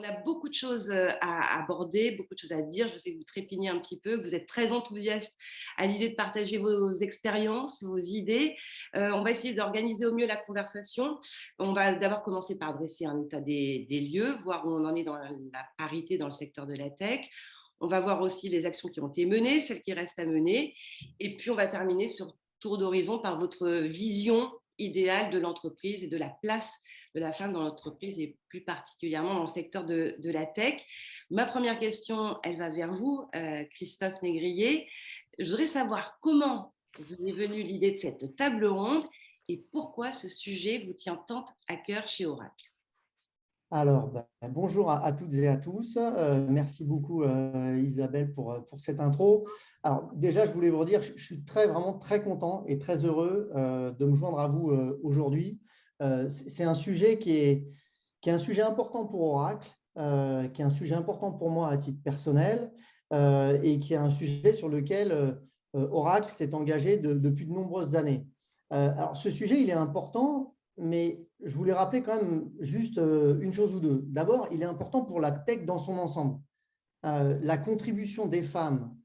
On a beaucoup de choses à aborder, beaucoup de choses à dire. Je sais que vous trépignez un petit peu, que vous êtes très enthousiaste à l'idée de partager vos expériences, vos idées. On va essayer d'organiser au mieux la conversation. On va d'abord commencer par dresser un état des lieux, voir où on en est dans la parité dans le secteur de la tech. On va voir aussi les actions qui ont été menées, celles qui restent à mener. Et puis, on va terminer sur tour d'horizon par votre vision idéale de l'entreprise et de la place de la femme dans l'entreprise et plus particulièrement dans le secteur de la tech. Ma première question, elle va vers vous, Christophe Négrier. Je voudrais savoir comment vous est venue l'idée de cette table ronde et pourquoi ce sujet vous tient tant à cœur chez Oracle. Alors, bonjour à toutes et à tous. Merci beaucoup, Isabelle, pour cette intro. Alors, déjà, je voulais vous dire, je suis vraiment très content et très heureux de me joindre à vous aujourd'hui. C'est un sujet qui est un sujet important pour Oracle, qui est un sujet important pour moi à titre personnel et qui est un sujet sur lequel Oracle s'est engagé depuis de nombreuses années. Alors, ce sujet, il est important, mais je voulais rappeler quand même juste une chose ou deux. D'abord, il est important pour la tech dans son ensemble. La contribution des femmes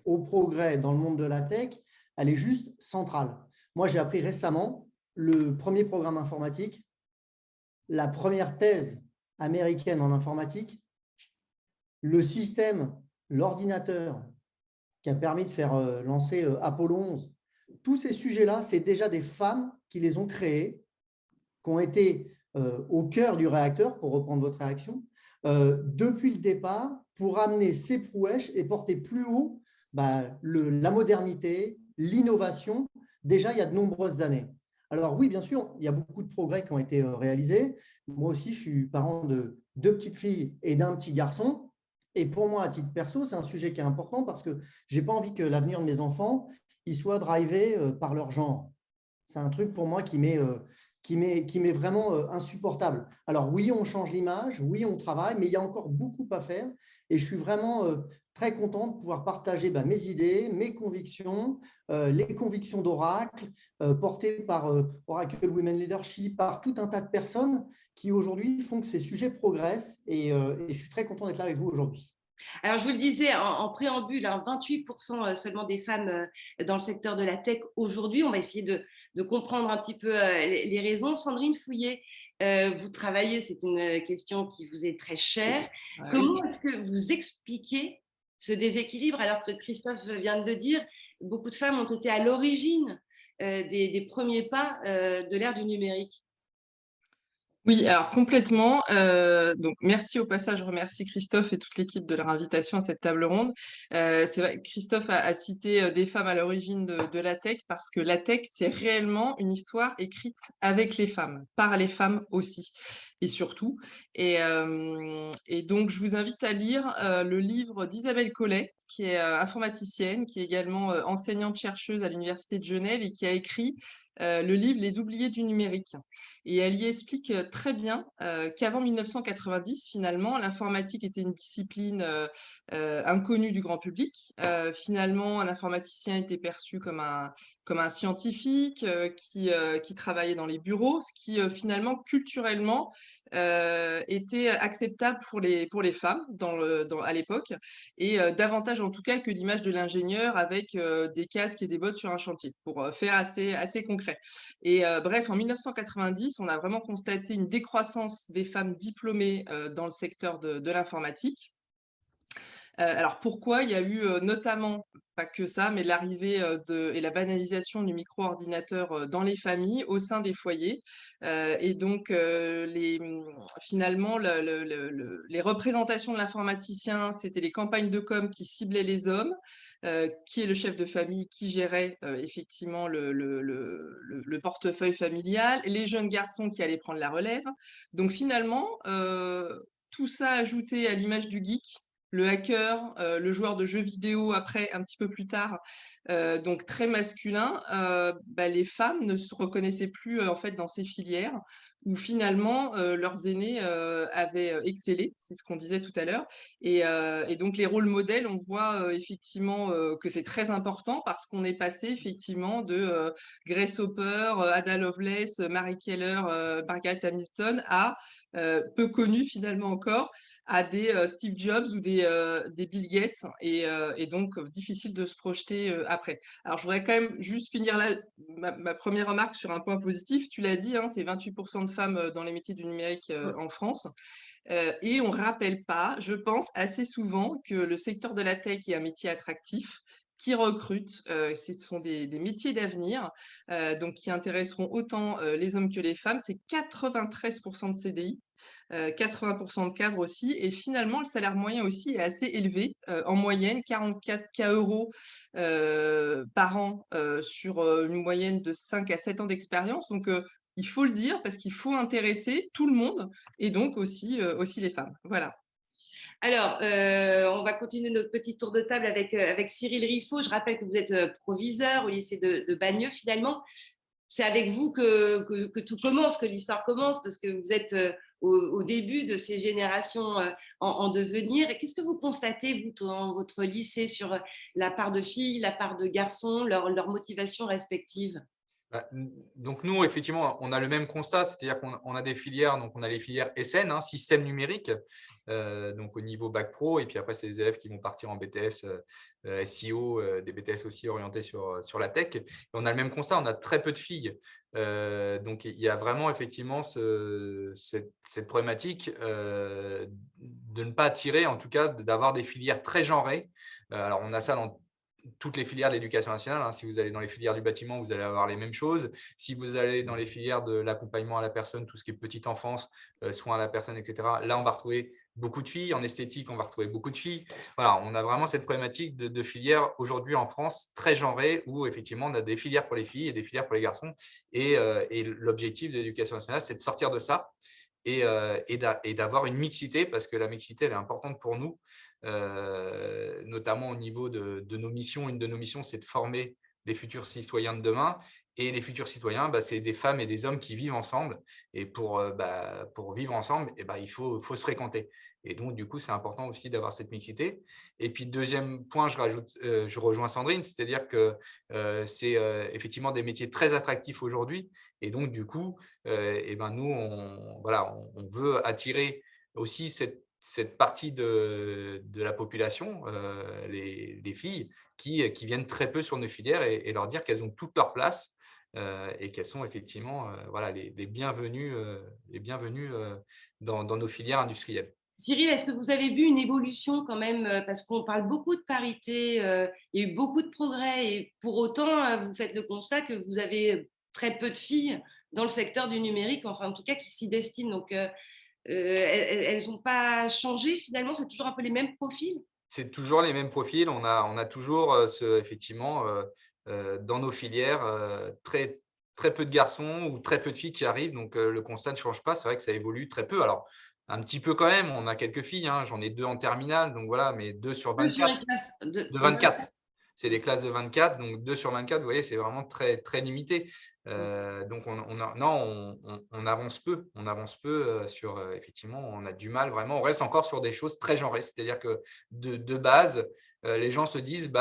au progrès dans le monde de la tech, elle est juste centrale. Moi, j'ai appris récemment le premier programme informatique, la première thèse américaine en informatique, le système, l'ordinateur qui a permis de faire lancer Apollo 11. Tous ces sujets-là, c'est déjà des femmes qui les ont créés, qui ont été au cœur du réacteur, pour reprendre votre réaction, depuis le départ, pour amener ces prouesses et porter plus haut la modernité, l'innovation, déjà il y a de nombreuses années. Alors oui, bien sûr, il y a beaucoup de progrès qui ont été réalisés. Moi aussi, je suis parent de 2 petites filles et d'un petit garçon. Et pour moi, à titre perso, c'est un sujet qui est important parce que je n'ai pas envie que l'avenir de mes enfants il soit drivé par leur genre. C'est un truc pour moi qui m'est vraiment insupportable. Alors oui, on change l'image, oui, on travaille, mais il y a encore beaucoup à faire. Et je suis vraiment très content de pouvoir partager mes idées, mes convictions, les convictions d'Oracle, portées par Oracle Women Leadership, par tout un tas de personnes qui aujourd'hui font que ces sujets progressent. Et je suis très content d'être là avec vous aujourd'hui. Alors, je vous le disais en préambule, 28% seulement des femmes dans le secteur de la tech aujourd'hui. On va essayer de comprendre un petit peu les raisons. Sandrine Fouillet, vous travaillez, c'est une question qui vous est très chère. Ah oui. Comment est-ce que vous expliquez ce déséquilibre alors que Christophe vient de le dire, beaucoup de femmes ont été à l'origine des premiers pas de l'ère du numérique? Oui, alors complètement. Donc merci au passage, je remercie Christophe et toute l'équipe de leur invitation à cette table ronde. C'est vrai que Christophe a cité des femmes à l'origine de la tech parce que la tech, c'est réellement une histoire écrite avec les femmes, par les femmes aussi et surtout. Et donc je vous invite à lire le livre d'Isabelle Collet, qui est informaticienne, qui est également enseignante-chercheuse à l'Université de Genève et qui a écrit le livre Les oubliés du numérique. Et elle y explique très bien qu'avant 1990, finalement, l'informatique était une discipline inconnue du grand public. Finalement, un informaticien était perçu comme un scientifique qui travaillait dans les bureaux, ce qui finalement, culturellement, était acceptable pour les femmes à l'époque, et davantage en tout cas que l'image de l'ingénieur avec des casques et des bottes sur un chantier, pour faire assez concret. Et bref, en 1990, on a vraiment constaté une décroissance des femmes diplômées dans le secteur de l'informatique. Alors pourquoi? Il y a eu notamment, pas que ça, mais l'arrivée et la banalisation du micro-ordinateur dans les familles, au sein des foyers. Et donc, finalement, les représentations de l'informaticien, c'était les campagnes de com qui ciblaient les hommes, qui est le chef de famille, qui gérait effectivement le portefeuille familial, les jeunes garçons qui allaient prendre la relève. Donc finalement, tout ça ajouté à l'image du geek, le hacker, le joueur de jeux vidéo après, un petit peu plus tard, donc très masculin, les femmes ne se reconnaissaient plus en fait dans ces filières où finalement leurs aînés avaient excellé, c'est ce qu'on disait tout à l'heure. Et donc les rôles modèles, on voit effectivement que c'est très important parce qu'on est passé effectivement de Grace Hopper, Ada Lovelace, Marie Keller, Margaret Hamilton à peu connus finalement encore, à des Steve Jobs ou des Bill Gates, et donc difficile de se projeter après. Alors, je voudrais quand même juste finir là ma première remarque sur un point positif. Tu l'as dit, hein, c'est 28% de femmes dans les métiers du numérique en France. Et on ne rappelle pas, je pense, assez souvent que le secteur de la tech est un métier attractif, qui recrute, ce sont des métiers d'avenir, donc qui intéresseront autant les hommes que les femmes. C'est 93% de CDI, 80% de cadres aussi. Et finalement, le salaire moyen aussi est assez élevé, en moyenne 44 K euros par an sur une moyenne de 5 à 7 ans d'expérience. Donc, il faut le dire parce qu'il faut intéresser tout le monde et donc aussi les femmes. Voilà. Alors, on va continuer notre petit tour de table avec Cyril Riffaut. Je rappelle que vous êtes proviseur au lycée de Bagneux finalement. C'est avec vous que tout commence, que l'histoire commence, parce que vous êtes au début de ces générations en devenir. Et qu'est-ce que vous constatez, vous, dans votre lycée, sur la part de filles, la part de garçons, leur motivation respective? Donc nous, effectivement, on a le même constat, c'est-à-dire qu'on a des filières, donc on a les filières SN, hein, système numérique, donc au niveau bac pro, et puis après, c'est des élèves qui vont partir en BTS, SEO, des BTS aussi orientés sur la tech. Et on a le même constat, on a très peu de filles. Donc il y a vraiment effectivement cette problématique de ne pas attirer, en tout cas d'avoir des filières très genrées. Alors on a ça dans toutes les filières de l'éducation nationale, hein. Si vous allez dans les filières du bâtiment, vous allez avoir les mêmes choses. Si vous allez dans les filières de l'accompagnement à la personne, tout ce qui est petite enfance, soins à la personne, etc., là, on va retrouver beaucoup de filles. En esthétique, on va retrouver beaucoup de filles. Voilà, on a vraiment cette problématique de filières aujourd'hui en France très genrées, où effectivement, on a des filières pour les filles et des filières pour les garçons. Et l'objectif de l'éducation nationale, c'est de sortir de ça et d'avoir une mixité, parce que la mixité, elle est importante pour nous. Notamment au niveau de nos missions. Une de nos missions, c'est de former les futurs citoyens de demain. Et les futurs citoyens, c'est des femmes et des hommes qui vivent ensemble. Et pour vivre ensemble, il faut se fréquenter. Et donc, du coup, c'est important aussi d'avoir cette mixité. Et puis, deuxième point, je rejoins Sandrine, c'est-à-dire que c'est effectivement des métiers très attractifs aujourd'hui. Et donc, du coup, nous, on veut attirer aussi cette partie de la population, les filles, qui viennent très peu sur nos filières, et leur dire qu'elles ont toute leur place et qu'elles sont effectivement les bienvenues, dans nos filières industrielles. Cyril, est-ce que vous avez vu une évolution quand même, parce qu'on parle beaucoup de parité, il y a eu beaucoup de progrès, et pour autant, vous faites le constat que vous avez très peu de filles dans le secteur du numérique, enfin en tout cas qui s'y destinent. Donc, elles n'ont pas changé finalement, c'est toujours un peu les mêmes profils? C'est toujours les mêmes profils. On a toujours effectivement, dans nos filières, très, très peu de garçons ou très peu de filles qui arrivent. Donc, le constat ne change pas. C'est vrai que ça évolue très peu. Alors, un petit peu quand même, on a quelques filles, hein. J'en ai 2 en terminale, donc voilà, mais 2 sur Deux sur 24. une classe De 24. C'est des classes de 24, donc 2 sur 24, vous voyez, c'est vraiment très, très limité. Donc, on avance peu. On avance peu effectivement, on a du mal vraiment. On reste encore sur des choses très genrées. C'est-à-dire que de base, les gens se disent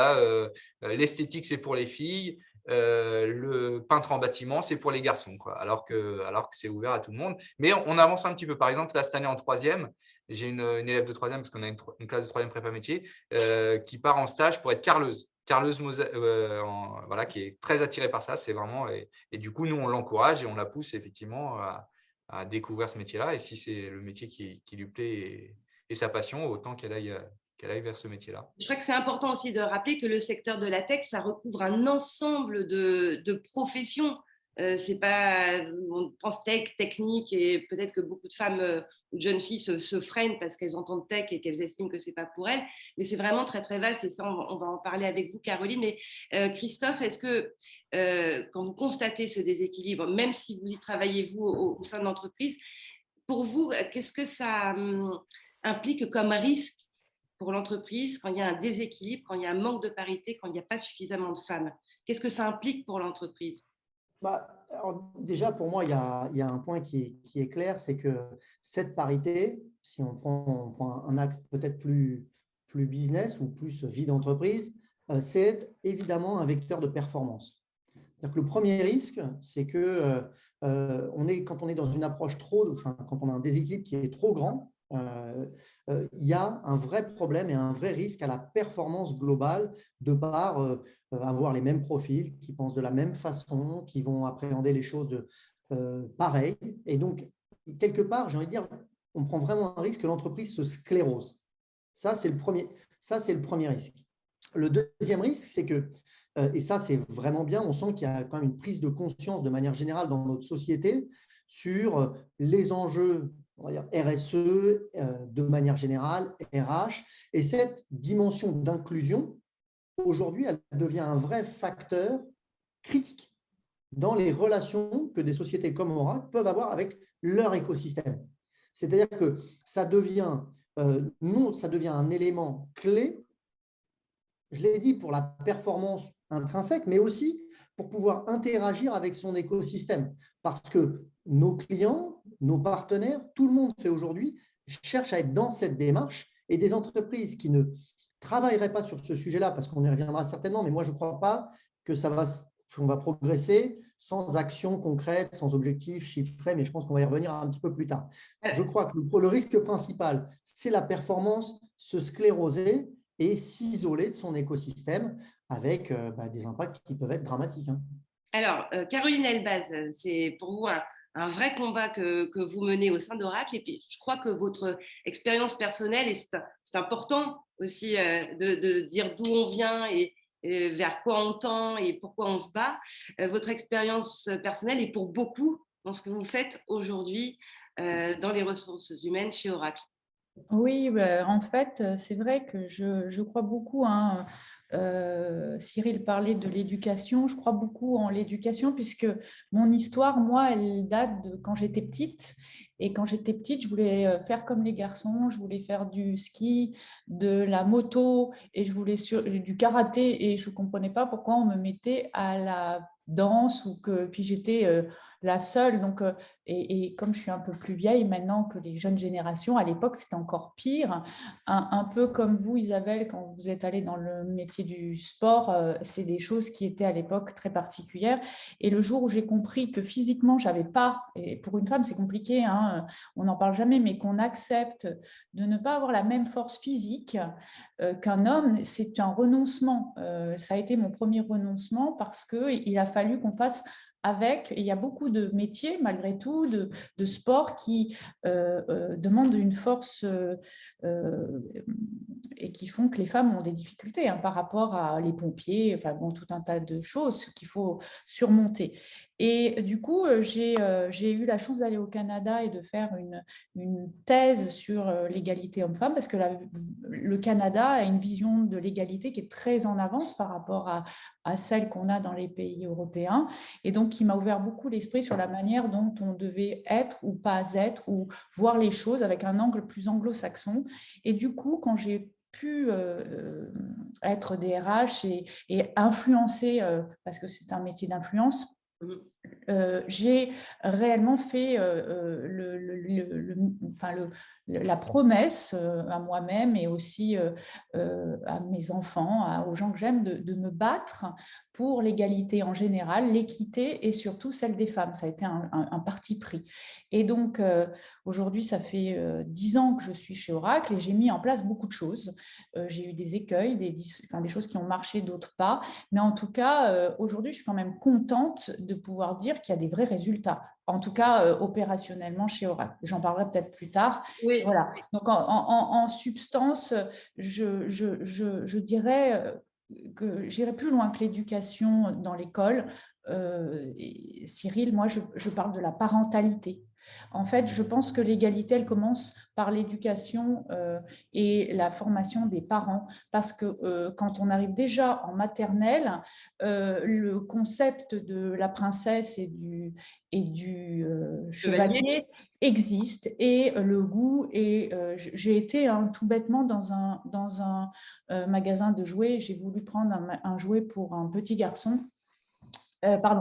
l'esthétique, c'est pour les filles, le peintre en bâtiment, c'est pour les garçons, quoi. Alors que c'est ouvert à tout le monde. Mais on avance un petit peu. Par exemple, là, cette année en troisième, j'ai une élève de troisième, parce qu'on a une classe de troisième prépa métier, qui part en stage pour être carreleuse. Carreleuse qui est très attirée par ça. C'est vraiment, et du coup, nous, on l'encourage et on la pousse effectivement à découvrir ce métier-là. Et si c'est le métier qui lui plaît et sa passion, autant qu'elle aille vers ce métier-là. Je crois que c'est important aussi de rappeler que le secteur de la tech, ça recouvre un ensemble de professions. C'est pas, on pense tech, technique, et peut-être que beaucoup de femmes ou de jeunes filles se freinent parce qu'elles entendent tech et qu'elles estiment que c'est pas pour elles. Mais c'est vraiment très très vaste, et ça, on va en parler avec vous, Caroline. Mais Christophe, est-ce que quand vous constatez ce déséquilibre, même si vous y travaillez vous au sein de l'entreprise, pour vous, qu'est-ce que ça implique comme risque pour l'entreprise quand il y a un déséquilibre, quand il y a un manque de parité, quand il n'y a pas suffisamment de femmes? Qu'est-ce que ça implique pour l'entreprise? Alors déjà, pour moi, il y a un point qui est clair, c'est que cette parité, si on prend un axe peut-être plus business ou plus vie d'entreprise, c'est évidemment un vecteur de performance. C'est-à-dire que le premier risque, c'est que quand on est dans une approche quand on a un déséquilibre qui est trop grand, il y a un vrai problème et un vrai risque à la performance globale de par avoir les mêmes profils, qui pensent de la même façon, qui vont appréhender les choses pareil. Et donc, quelque part, j'ai envie de dire, on prend vraiment un risque que l'entreprise se sclérose. Ça, c'est le premier risque. Le deuxième risque, c'est que, et ça, c'est vraiment bien, on sent qu'il y a quand même une prise de conscience de manière générale dans notre société sur les enjeux, on va dire RSE, de manière générale, RH, et cette dimension d'inclusion, aujourd'hui, elle devient un vrai facteur critique dans les relations que des sociétés comme Oracle peuvent avoir avec leur écosystème. C'est-à-dire que ça devient un élément clé, je l'ai dit, pour la performance intrinsèque, mais aussi pour pouvoir interagir avec son écosystème. Parce que nos clients, nos partenaires, tout le monde fait aujourd'hui, cherche à être dans cette démarche, et des entreprises qui ne travailleraient pas sur ce sujet-là, parce qu'on y reviendra certainement, mais moi je ne crois pas que on va progresser sans action concrète, sans objectif chiffré, mais je pense qu'on va y revenir un petit peu plus tard. Je crois que le risque principal, c'est la performance, se scléroser et s'isoler de son écosystème avec des impacts qui peuvent être dramatiques. Alors, Caroline Elbaz, c'est pour vous un vrai combat que vous menez au sein d'Oracle. Et puis, je crois que votre expérience personnelle, et c'est important aussi de dire d'où on vient et vers quoi on tend et pourquoi on se bat. Votre expérience personnelle est pour beaucoup dans ce que vous faites aujourd'hui dans les ressources humaines chez Oracle. Oui, en fait, c'est vrai que je crois beaucoup, hein, Cyril parlait de l'éducation, je crois beaucoup en l'éducation puisque mon histoire, moi, elle date de quand j'étais petite. Et quand j'étais petite, je voulais faire comme les garçons, je voulais faire du ski, de la moto et je voulais du karaté et je ne comprenais pas pourquoi on me mettait à la danse puis j'étais la seule. Donc, et comme je suis un peu plus vieille maintenant que les jeunes générations, à l'époque, c'était encore pire. Un peu comme vous, Isabelle, quand vous êtes allée dans le métier du sport, c'est des choses qui étaient à l'époque très particulières. Et le jour où j'ai compris que physiquement, j'avais pas, et pour une femme, c'est compliqué, hein, on n'en parle jamais, mais qu'on accepte de ne pas avoir la même force physique qu'un homme, c'est un renoncement. Ça a été mon premier renoncement parce qu'il a fallu qu'on fasse avec. Il y a beaucoup de métiers, malgré tout, de sports qui demandent une force et qui font que les femmes ont des difficultés par rapport à les pompiers, enfin bon, tout un tas de choses qu'il faut surmonter. Et du coup, j'ai eu la chance d'aller au Canada et de faire une thèse sur l'égalité homme-femme parce que le Canada a une vision de l'égalité qui est très en avance par rapport à celle qu'on a dans les pays européens. Et donc, qui m'a ouvert beaucoup l'esprit sur la manière dont on devait être ou pas être ou voir les choses avec un angle plus anglo-saxon. Et du coup, quand j'ai pu être DRH et influencer, parce que c'est un métier d'influence, j'ai réellement fait la promesse à moi-même et aussi à mes enfants, aux gens que j'aime, de me battre pour l'égalité en général, l'équité et surtout celle des femmes. Ça a été un parti pris. Et donc, aujourd'hui, ça fait 10 ans que je suis chez Oracle et j'ai mis en place beaucoup de choses. J'ai eu des écueils, des choses qui ont marché, d'autres pas. Mais en tout cas, aujourd'hui, je suis quand même contente de pouvoir dire qu'il y a des vrais résultats, en tout cas opérationnellement chez Oracle. J'en parlerai peut-être plus tard. Oui. Voilà. Donc, en substance, je dirais que j'irai plus loin que l'éducation dans l'école. Cyril, moi, je parle de la parentalité. En fait, je pense que l'égalité, elle commence par l'éducation et la formation des parents, parce que quand on arrive déjà en maternelle, le concept de la princesse et du chevalier existe, et le goût. Et j'ai été tout bêtement dans un magasin de jouets, j'ai voulu prendre un jouet pour un petit garçon.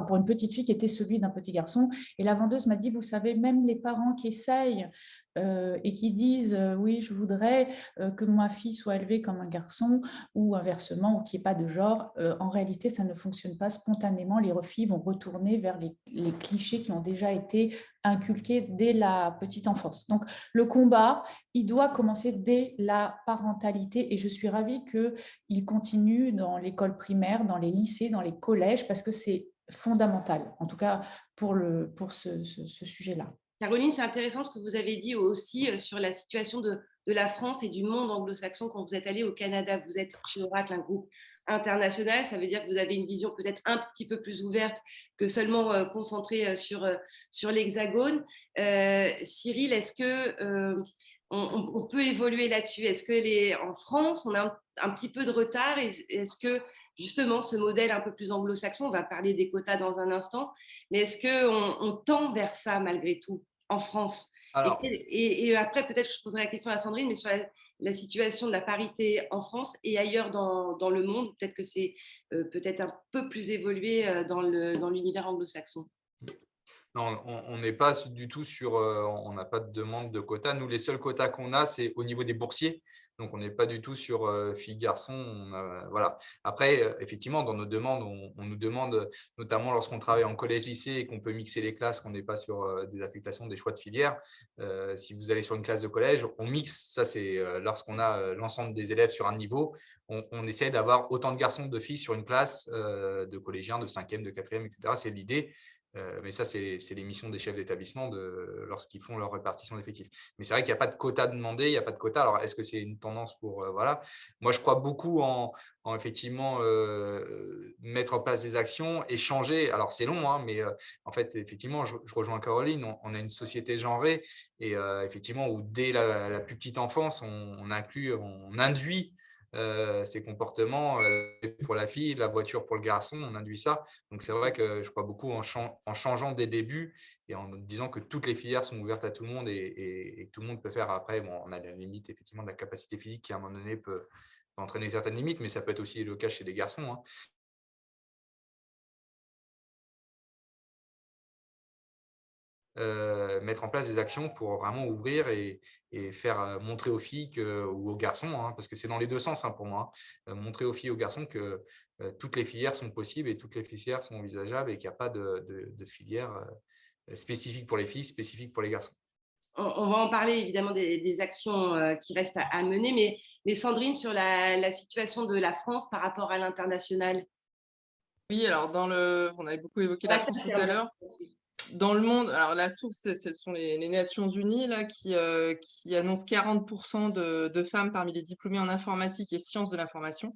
Pour une petite fille qui était celui d'un petit garçon. Et la vendeuse m'a dit, vous savez, même les parents qui essayent et qui disent oui, je voudrais que ma fille soit élevée comme un garçon ou inversement, ou qu'il n'y ait pas de genre, en réalité, ça ne fonctionne pas spontanément. Les filles vont retourner vers les clichés qui ont déjà été inculqués dès la petite enfance. Donc, le combat, il doit commencer dès la parentalité et je suis ravie qu'il continue dans l'école primaire, dans les lycées, dans les collèges, parce que c'est fondamental, en tout cas pour ce sujet-là. Caroline, c'est intéressant ce que vous avez dit aussi sur la situation de la France et du monde anglo-saxon quand vous êtes allé au Canada. Vous êtes chez Oracle, un groupe international. Ça veut dire que vous avez une vision peut-être un petit peu plus ouverte que seulement concentrée sur l'Hexagone. Cyril, est-ce que on peut évoluer là-dessus? Est-ce que en France, on a un petit peu de retard? Est-ce que justement ce modèle un peu plus anglo-saxon, on va parler des quotas dans un instant, mais est-ce qu'on tend vers ça malgré tout en France? Alors, Et après, peut-être que je poserai la question à Sandrine, mais sur la situation de la parité en France et ailleurs dans le monde, peut-être que c'est peut-être un peu plus évolué dans l'univers anglo-saxon. non, on n'est pas du tout sur, on n'a pas de demande de quotas. Nous, les seuls quotas qu'on a, c'est au niveau des boursiers. Donc, on n'est pas du tout sur filles-garçons. Voilà. Après, effectivement, dans nos demandes, on nous demande, notamment lorsqu'on travaille en collège-lycée et qu'on peut mixer les classes, qu'on n'est pas sur des affectations, des choix de filière. Si vous allez sur une classe de collège, on mixe. Ça, c'est lorsqu'on a l'ensemble des élèves sur un niveau. On essaie d'avoir autant de garçons que de filles sur une classe de collégiens, de 5e, de 4e, etc. C'est l'idée. Mais ça, c'est les missions des chefs d'établissement lorsqu'ils font leur répartition d'effectifs. Mais c'est vrai qu'il n'y a pas de quota demandé, il n'y a pas de quota. Alors, est-ce que c'est une tendance pour… voilà. Moi, je crois beaucoup en effectivement mettre en place des actions et changer. Alors, c'est long, hein, mais en fait, effectivement, je rejoins Caroline. On a une société genrée et effectivement, où dès la plus petite enfance, on induit ces comportements pour la fille, la voiture pour le garçon, on induit ça. Donc, c'est vrai que je crois beaucoup en changeant dès le début et en disant que toutes les filières sont ouvertes à tout le monde et tout le monde peut faire après. Bon, on a la limite effectivement de la capacité physique qui, à un moment donné, peut entraîner certaines limites, mais ça peut être aussi le cas chez les garçons, hein. Mettre en place des actions pour vraiment ouvrir et faire montrer aux filles ou aux garçons, hein, parce que c'est dans les deux sens, hein, pour moi, hein, montrer aux filles et aux garçons que toutes les filières sont possibles et toutes les filières sont envisageables et qu'il n'y a pas de filière spécifique pour les filles, spécifique pour les garçons. On va en parler évidemment des actions qui restent à mener, mais Sandrine, sur la situation de la France par rapport à l'international. Oui, alors on avait beaucoup évoqué la France tout à l'heure. Dans le monde, alors la source, ce sont les Nations Unies là, qui annoncent 40% de femmes parmi les diplômés en informatique et sciences de l'information.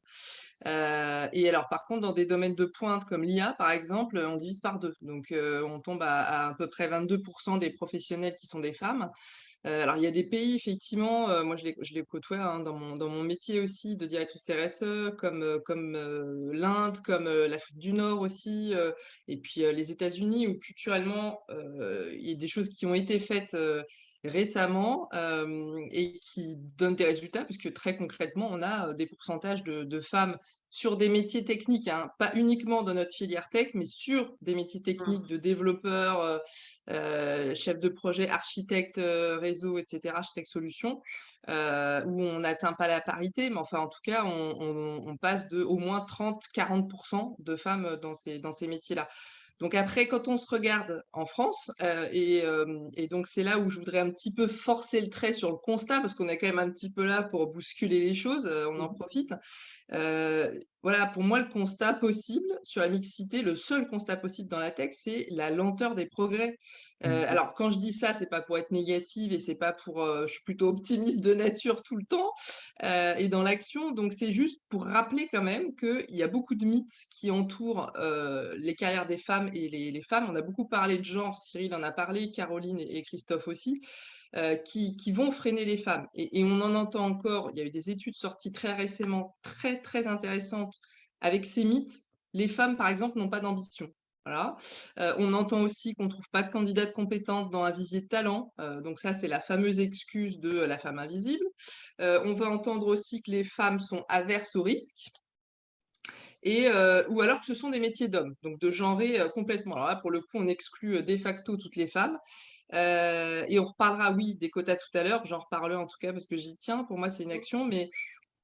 Et alors, par contre, dans des domaines de pointe comme l'IA, par exemple, on divise par deux. Donc, on tombe à peu près 22% des professionnels qui sont des femmes. Alors, il y a des pays, effectivement, moi je les côtoie hein, dans mon métier aussi de directrice RSE, comme l'Inde, comme l'Afrique du Nord aussi, et puis les États-Unis, où culturellement, il y a des choses qui ont été faites récemment et qui donnent des résultats, puisque très concrètement, on a des pourcentages de femmes sur des métiers techniques, hein, pas uniquement dans notre filière tech, mais sur des métiers techniques de développeurs, chefs de projet, architectes réseau, etc., architectes solutions, où on n'atteint pas la parité, mais enfin, en tout cas, on passe de au moins 30-40% de femmes dans ces métiers-là. Donc après, quand on se regarde en France, et donc c'est là où je voudrais un petit peu forcer le trait sur le constat, parce qu'on est quand même un petit peu là pour bousculer les choses, on en profite. Voilà, pour moi, le constat possible sur la mixité, le seul constat possible dans la tech, c'est la lenteur des progrès. Alors, quand je dis ça, c'est pas pour être négative et c'est pas pour… je suis plutôt optimiste de nature tout le temps et dans l'action. Donc, c'est juste pour rappeler quand même qu'il y a beaucoup de mythes qui entourent les carrières des femmes et les femmes. On a beaucoup parlé de genre, Cyril en a parlé, Caroline et Christophe aussi. Qui vont freiner les femmes. Et on en entend encore, il y a eu des études sorties très récemment, très, très intéressantes, avec ces mythes. Les femmes, par exemple, n'ont pas d'ambition. Voilà. On entend aussi qu'on ne trouve pas de candidates compétentes dans un vivier de talent. Donc ça, c'est la fameuse excuse de la femme invisible. On va entendre aussi que les femmes sont averses au risque. Ou alors que ce sont des métiers d'hommes, donc de genrer complètement. Alors là, pour le coup, on exclut de facto toutes les femmes. Et on reparlera, oui, des quotas tout à l'heure. J'en reparlerai en tout cas parce que j'y tiens. Pour moi, c'est une action. Mais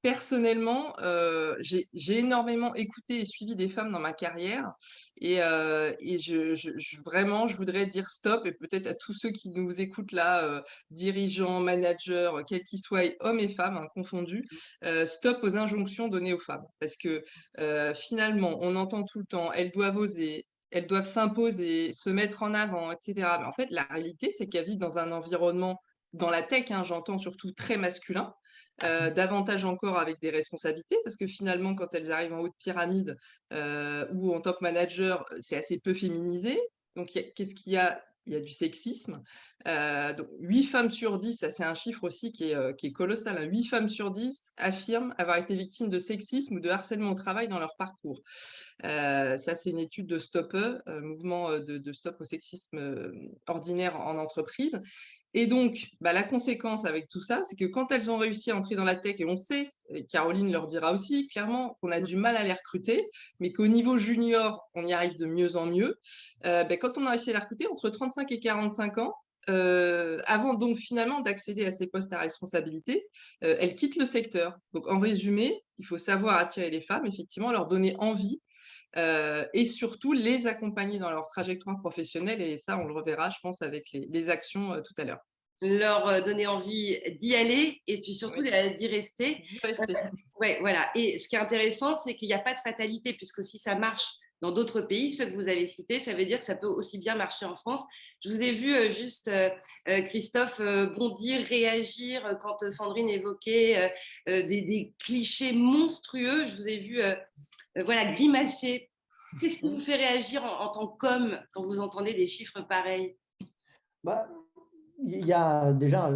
personnellement, j'ai énormément écouté et suivi des femmes dans ma carrière et vraiment, je voudrais dire stop et peut-être à tous ceux qui nous écoutent là, dirigeants, managers, quels qu'ils soient, hommes et femmes hein, confondus, stop aux injonctions données aux femmes. Parce que finalement, on entend tout le temps, elles doivent oser, elles doivent s'imposer, se mettre en avant, etc. Mais en fait, la réalité, c'est qu'elles vivent dans un environnement, dans la tech, hein, j'entends surtout très masculin, davantage encore avec des responsabilités, parce que finalement, quand elles arrivent en haut de pyramide ou en top manager, c'est assez peu féminisé. Donc, qu'est-ce qu'il y a? Il y a du sexisme. Donc, 8 femmes sur 10, ça c'est un chiffre aussi qui est colossal. Hein. 8 femmes sur 10 affirment avoir été victimes de sexisme ou de harcèlement au travail dans leur parcours. Ça, c'est une étude de STOPE, mouvement de stop au sexisme ordinaire en entreprise. Et donc, bah, la conséquence avec tout ça, c'est que quand elles ont réussi à entrer dans la tech, et on sait, et Caroline leur dira aussi clairement qu'on a du mal à les recruter, mais qu'au niveau junior, on y arrive de mieux en mieux. Bah, quand on a réussi à les recruter, entre 35 et 45 ans, avant donc finalement d'accéder à ces postes à responsabilité, elles quittent le secteur. Donc en résumé, il faut savoir attirer les femmes, effectivement, leur donner envie et surtout les accompagner dans leur trajectoire professionnelle. Et ça, on le reverra, je pense, avec les actions tout à l'heure. Leur donner envie d'y aller et puis surtout d'y rester. D'y rester. Ouais, voilà. Et ce qui est intéressant, c'est qu'il n'y a pas de fatalité, puisque si ça marche dans d'autres pays, ceux que vous avez cités, ça veut dire que ça peut aussi bien marcher en France. Je vous ai vu Christophe, bondir, réagir quand Sandrine évoquait des clichés monstrueux. Je vous ai vu grimacer. Qu'est-ce qui vous fait réagir en tant qu'homme quand vous entendez des chiffres pareils? Il y a déjà,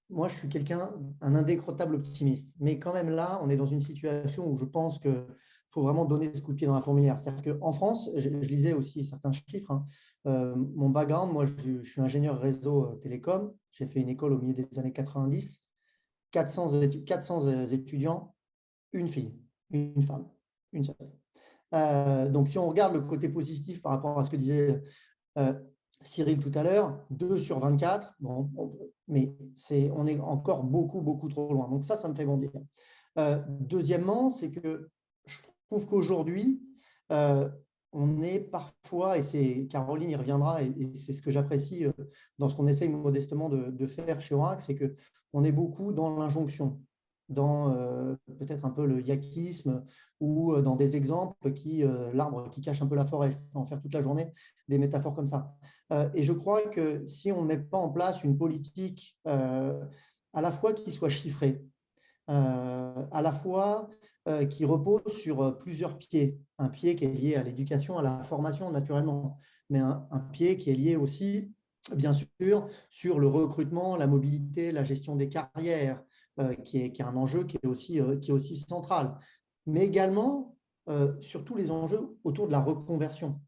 moi je suis un indécrottable optimiste, mais quand même là, on est dans une situation où je pense qu'il faut vraiment donner ce coup de pied dans la fourmilière. C'est-à-dire qu'en France, je lisais aussi certains chiffres. Hein. Mon background, moi je suis ingénieur réseau télécom, j'ai fait une école au milieu des années 90, 400 étudiants, une fille, une femme, une seule. Donc si on regarde le côté positif par rapport à ce que disait Cyril tout à l'heure, 2 sur 24, bon, mais on est encore beaucoup, beaucoup trop loin. Donc ça me fait bondir. Deuxièmement, c'est que je trouve qu'aujourd'hui, on est parfois, et Caroline y reviendra, et c'est ce que j'apprécie dans ce qu'on essaye modestement de faire chez Oracle, c'est qu'on est beaucoup dans l'injonction, dans peut-être un peu le yakisme ou dans des exemples l'arbre qui cache un peu la forêt. Je peux en faire toute la journée, des métaphores comme ça. Et je crois que si on ne met pas en place une politique à la fois qui soit chiffrée, à la fois qui repose sur plusieurs pieds. Un pied qui est lié à l'éducation, à la formation naturellement, mais un pied qui est lié aussi, bien sûr, sur le recrutement, la mobilité, la gestion des carrières, qui est un enjeu qui est aussi central. Mais également, sur tous les enjeux autour de la reconversion.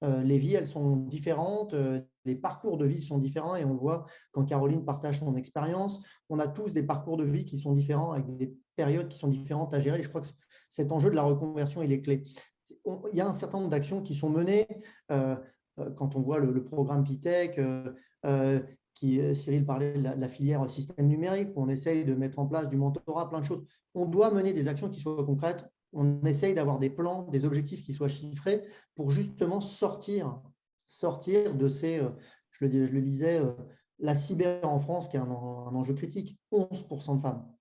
Les vies, elles sont différentes, les parcours de vie sont différents et on le voit quand Caroline partage son expérience. On a tous des parcours de vie qui sont différents avec des périodes qui sont différentes à gérer. Et je crois que cet enjeu de la reconversion, il est clé. Il y a un certain nombre d'actions qui sont menées. Quand on voit le programme PITEC, Cyril parlait de la filière système numérique, où on essaye de mettre en place du mentorat, plein de choses. On doit mener des actions qui soient concrètes. On essaye d'avoir des plans, des objectifs qui soient chiffrés pour justement sortir de ces, je le disais, la cyber en France qui est un enjeu critique, 11% de femmes.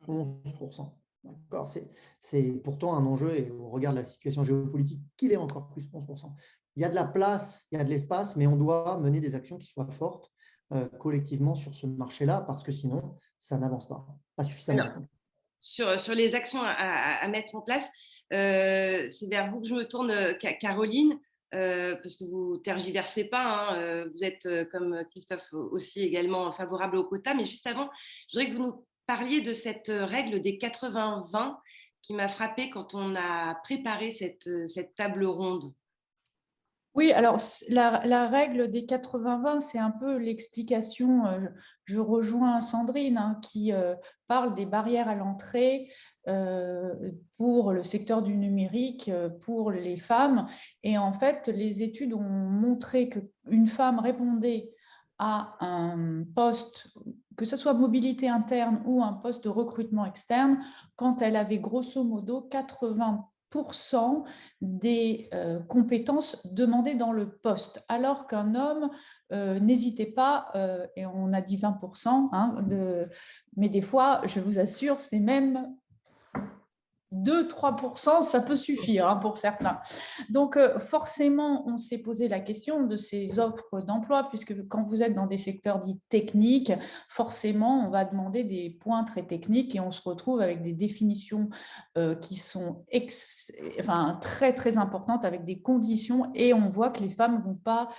11%. D'accord, c'est pourtant un enjeu, et au regard de la situation géopolitique, qu'il est encore plus 11%. Il y a de la place, il y a de l'espace, mais on doit mener des actions qui soient fortes collectivement sur ce marché-là, parce que sinon, ça n'avance pas suffisamment. Alors, sur les actions à mettre en place, c'est vers vous que je me tourne, Caroline, parce que vous ne tergiversez pas, hein, vous êtes, comme Christophe aussi, également favorable au quota. Mais juste avant, je voudrais que vous nous parliez de cette règle des 80-20 qui m'a frappée quand on a préparé cette table ronde. Oui, alors la règle des 80-20, c'est un peu l'explication, je rejoins Sandrine hein, qui parle des barrières à l'entrée pour le secteur du numérique, pour les femmes. Et en fait, les études ont montré qu'une femme répondait à un poste, que ce soit mobilité interne ou un poste de recrutement externe, quand elle avait grosso modo 80% des compétences demandées dans le poste, alors qu'un homme n'hésitez pas, et on a dit 20%, hein, mais des fois, je vous assure, c'est même 2-3%, ça peut suffire hein, pour certains. Donc, forcément, on s'est posé la question de ces offres d'emploi, puisque quand vous êtes dans des secteurs dits techniques, forcément, on va demander des points très techniques et on se retrouve avec des définitions qui sont très, très importantes, avec des conditions, et on voit que les femmes ne vont pas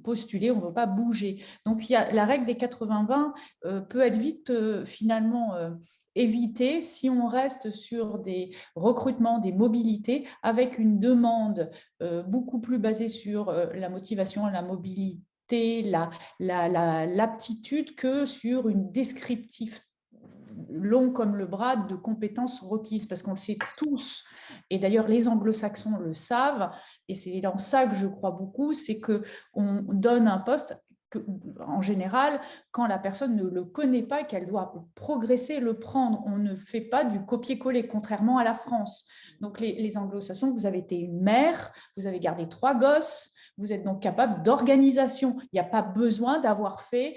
postuler, on ne va pas bouger. Donc, la règle des 80-20 peut être vite finalement éviter si on reste sur des recrutements, des mobilités, avec une demande beaucoup plus basée sur la motivation et la mobilité, l'aptitude, que sur une descriptive long comme le bras de compétences requises, parce qu'on le sait tous, et d'ailleurs les anglo-saxons le savent, et c'est dans ça que je crois beaucoup, c'est qu'on donne un poste en général, quand la personne ne le connaît pas et qu'elle doit progresser, le prendre. On ne fait pas du copier-coller, contrairement à la France. Donc, les anglo-saxons, vous avez été une mère, vous avez gardé 3 gosses, vous êtes donc capable d'organisation. Il n'y a pas besoin d'avoir fait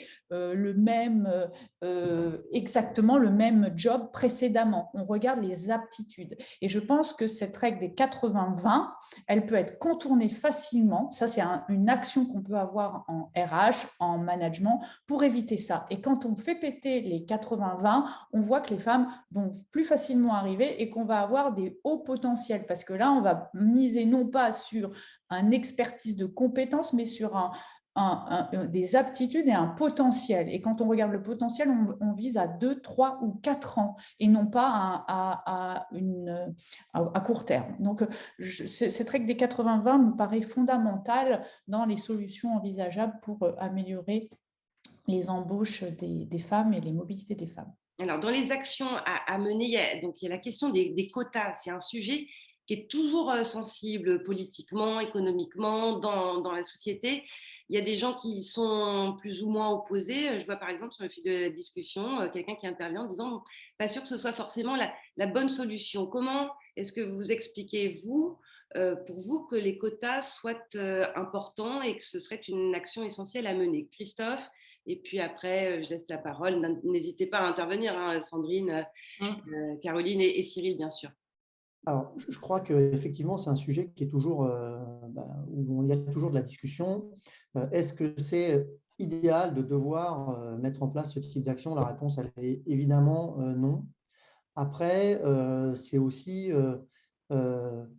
exactement le même job précédemment. On regarde les aptitudes. Et je pense que cette règle des 80-20, elle peut être contournée facilement. Ça, c'est une action qu'on peut avoir en RH, en management, pour éviter ça. Et quand on fait péter les 80-20, on voit que les femmes vont plus facilement arriver et qu'on va avoir des hauts potentiels. Parce que là, on va miser non pas sur une expertise de compétences, mais sur des aptitudes et un potentiel. Et quand on regarde le potentiel, on vise à 2, 3 ou 4 ans et non pas à court terme. Donc, cette règle des 80-20 me paraît fondamentale dans les solutions envisageables pour améliorer les embauches des femmes et les mobilités des femmes. Alors, dans les actions à mener, il y a la question des quotas. C'est un sujet qui est toujours sensible politiquement, économiquement, dans la société. Il y a des gens qui sont plus ou moins opposés. Je vois par exemple sur le fil de discussion quelqu'un qui intervient en disant « pas sûr que ce soit forcément la bonne solution ». Comment est-ce que vous expliquez, pour vous, que les quotas soient importants et que ce serait une action essentielle à mener? Christophe, et puis après, je laisse la parole. N'hésitez pas à intervenir, hein, Sandrine, Caroline et Cyril, bien sûr. Alors, je crois qu'effectivement, c'est un sujet qui est toujours, où il y a toujours de la discussion. Est-ce que c'est idéal de devoir mettre en place ce type d'action? La réponse, elle est évidemment non. Après, c'est aussi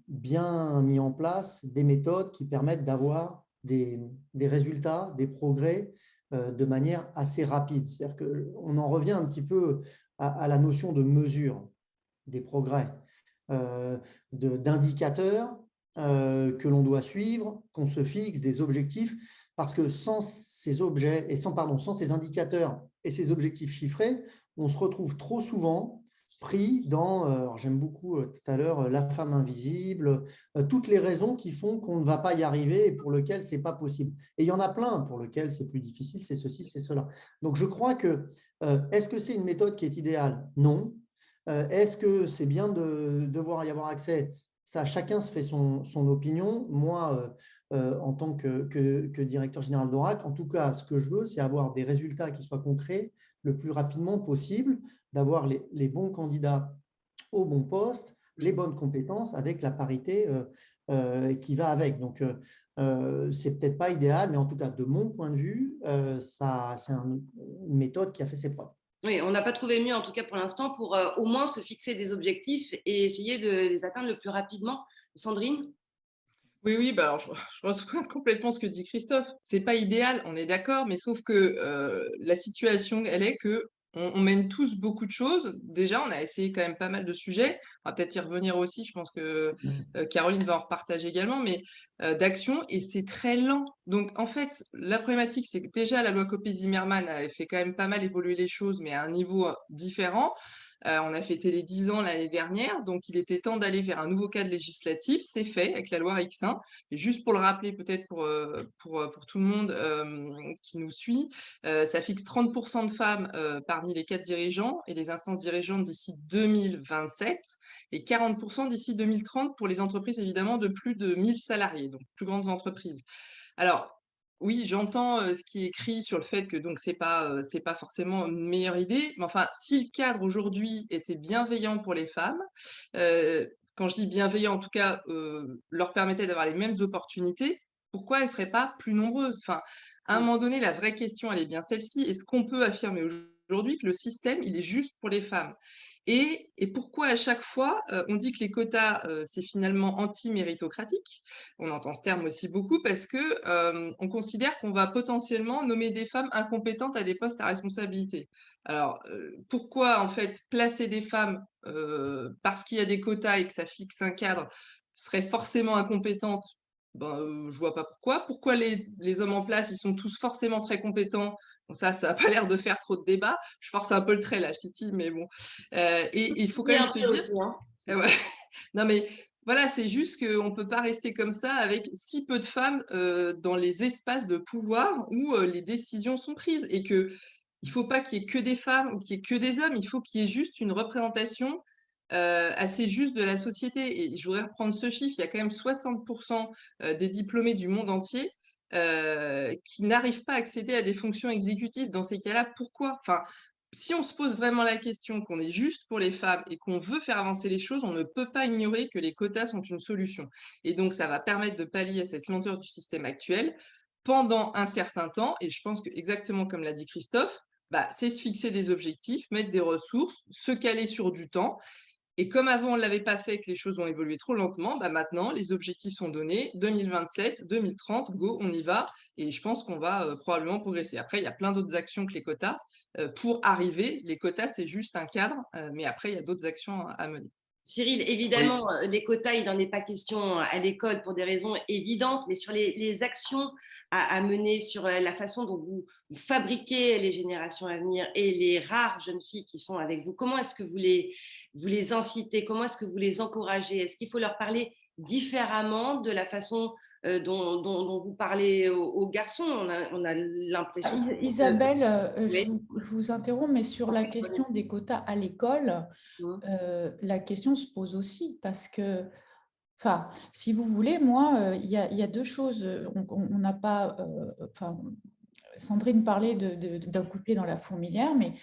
bien mis en place des méthodes qui permettent d'avoir des résultats, des progrès de manière assez rapide. C'est-à-dire qu'on en revient un petit peu à la notion de mesure des progrès. D'indicateurs que l'on doit suivre, qu'on se fixe, des objectifs, parce que sans ces indicateurs et ces objectifs chiffrés, on se retrouve trop souvent pris dans, j'aime beaucoup tout à l'heure, la femme invisible, toutes les raisons qui font qu'on ne va pas y arriver et pour lesquelles ce n'est pas possible. Et il y en a plein pour lesquelles c'est plus difficile, c'est ceci, c'est cela. Donc, je crois que, est-ce que c'est une méthode qui est idéale? Non. Est-ce que c'est bien de devoir y avoir accès? Ça, chacun se fait son opinion. Moi, en tant que directeur général d'Oracle, en tout cas, ce que je veux, c'est avoir des résultats qui soient concrets le plus rapidement possible, d'avoir les bons candidats au bon poste, les bonnes compétences avec la parité qui va avec. Donc, c'est peut-être pas idéal, mais en tout cas, de mon point de vue, c'est une méthode qui a fait ses preuves. Oui, on n'a pas trouvé mieux, en tout cas pour l'instant, pour au moins se fixer des objectifs et essayer de les atteindre le plus rapidement. Sandrine? Oui, bah alors je rejoins complètement ce que dit Christophe. C'est pas idéal, on est d'accord, mais sauf que la situation, elle est que on mène tous beaucoup de choses. Déjà, on a essayé quand même pas mal de sujets. On va peut-être y revenir aussi. Je pense que Caroline va en repartager également, mais d'actions, et c'est très lent. Donc, en fait, la problématique, c'est que déjà, la loi Copé-Zimmermann avait fait quand même pas mal évoluer les choses, mais à un niveau différent. On a fêté les 10 ans l'année dernière, donc il était temps d'aller vers un nouveau cadre législatif. C'est fait avec la loi X1. Et juste pour le rappeler, peut-être pour tout le monde qui nous suit, ça fixe 30% de femmes parmi les cadres dirigeants et les instances dirigeantes d'ici 2027 et 40% d'ici 2030 pour les entreprises évidemment de plus de 1000 salariés, donc plus grandes entreprises. Alors, oui, j'entends ce qui est écrit sur le fait que donc c'est pas forcément une meilleure idée, mais enfin, si le cadre aujourd'hui était bienveillant pour les femmes, quand je dis bienveillant, en tout cas, leur permettait d'avoir les mêmes opportunités, pourquoi elles ne seraient pas plus nombreuses? Enfin, à un moment donné, la vraie question, elle est bien celle-ci. Est-ce qu'on peut affirmer aujourd'hui que le système, il est juste pour les femmes? Et pourquoi à chaque fois, on dit que les quotas, c'est finalement anti-méritocratique? On entend ce terme aussi beaucoup parce que on considère qu'on va potentiellement nommer des femmes incompétentes à des postes à responsabilité. Alors, pourquoi en fait placer des femmes parce qu'il y a des quotas et que ça fixe un cadre seraient forcément incompétentes? Ben, je vois pas pourquoi. Pourquoi les hommes en place, ils sont tous forcément très compétents? Bon, ça n'a pas l'air de faire trop de débat. Je force un peu le trait là, je titille, mais bon. Et il faut quand même se dire. Aussi, hein. Ouais. Non, mais voilà, c'est juste qu'on ne peut pas rester comme ça avec si peu de femmes dans les espaces de pouvoir où les décisions sont prises. Et qu'il ne faut pas qu'il y ait que des femmes ou qu'il y ait que des hommes. Il faut qu'il y ait juste une représentation assez juste de la société. Et je voudrais reprendre ce chiffre. Il y a quand même 60% des diplômés du monde entier qui n'arrivent pas à accéder à des fonctions exécutives. Dans ces cas-là, pourquoi? Enfin, si on se pose vraiment la question qu'on est juste pour les femmes et qu'on veut faire avancer les choses, on ne peut pas ignorer que les quotas sont une solution. Et donc, ça va permettre de pallier à cette lenteur du système actuel pendant un certain temps. Et je pense que, exactement comme l'a dit Christophe, bah, c'est se fixer des objectifs, mettre des ressources, se caler sur du temps. Et comme avant, on ne l'avait pas fait, que les choses ont évolué trop lentement, bah maintenant, les objectifs sont donnés. 2027, 2030, go, on y va. Et je pense qu'on va probablement progresser. Après, il y a plein d'autres actions que les quotas. Pour arriver, les quotas, c'est juste un cadre. Mais après, il y a d'autres actions à mener. Cyril, Oui. évidemment, les quotas, il n'en est pas question à l'école pour des raisons évidentes, mais sur les actions à mener, sur la façon dont vous fabriquez les générations à venir et les rares jeunes filles qui sont avec vous, comment est-ce que vous les incitez? Comment est-ce que vous les encouragez? Est-ce qu'il faut leur parler différemment de la façon dont vous parlez aux garçons? On a l'impression que… Isabelle, Oui. je vous interromps, mais sur la question des quotas à l'école, la question se pose aussi parce que, enfin, si vous voulez, moi, il y a deux choses. On n'a pas, enfin, Sandrine parlait d'un coup de pied dans la fourmilière, mais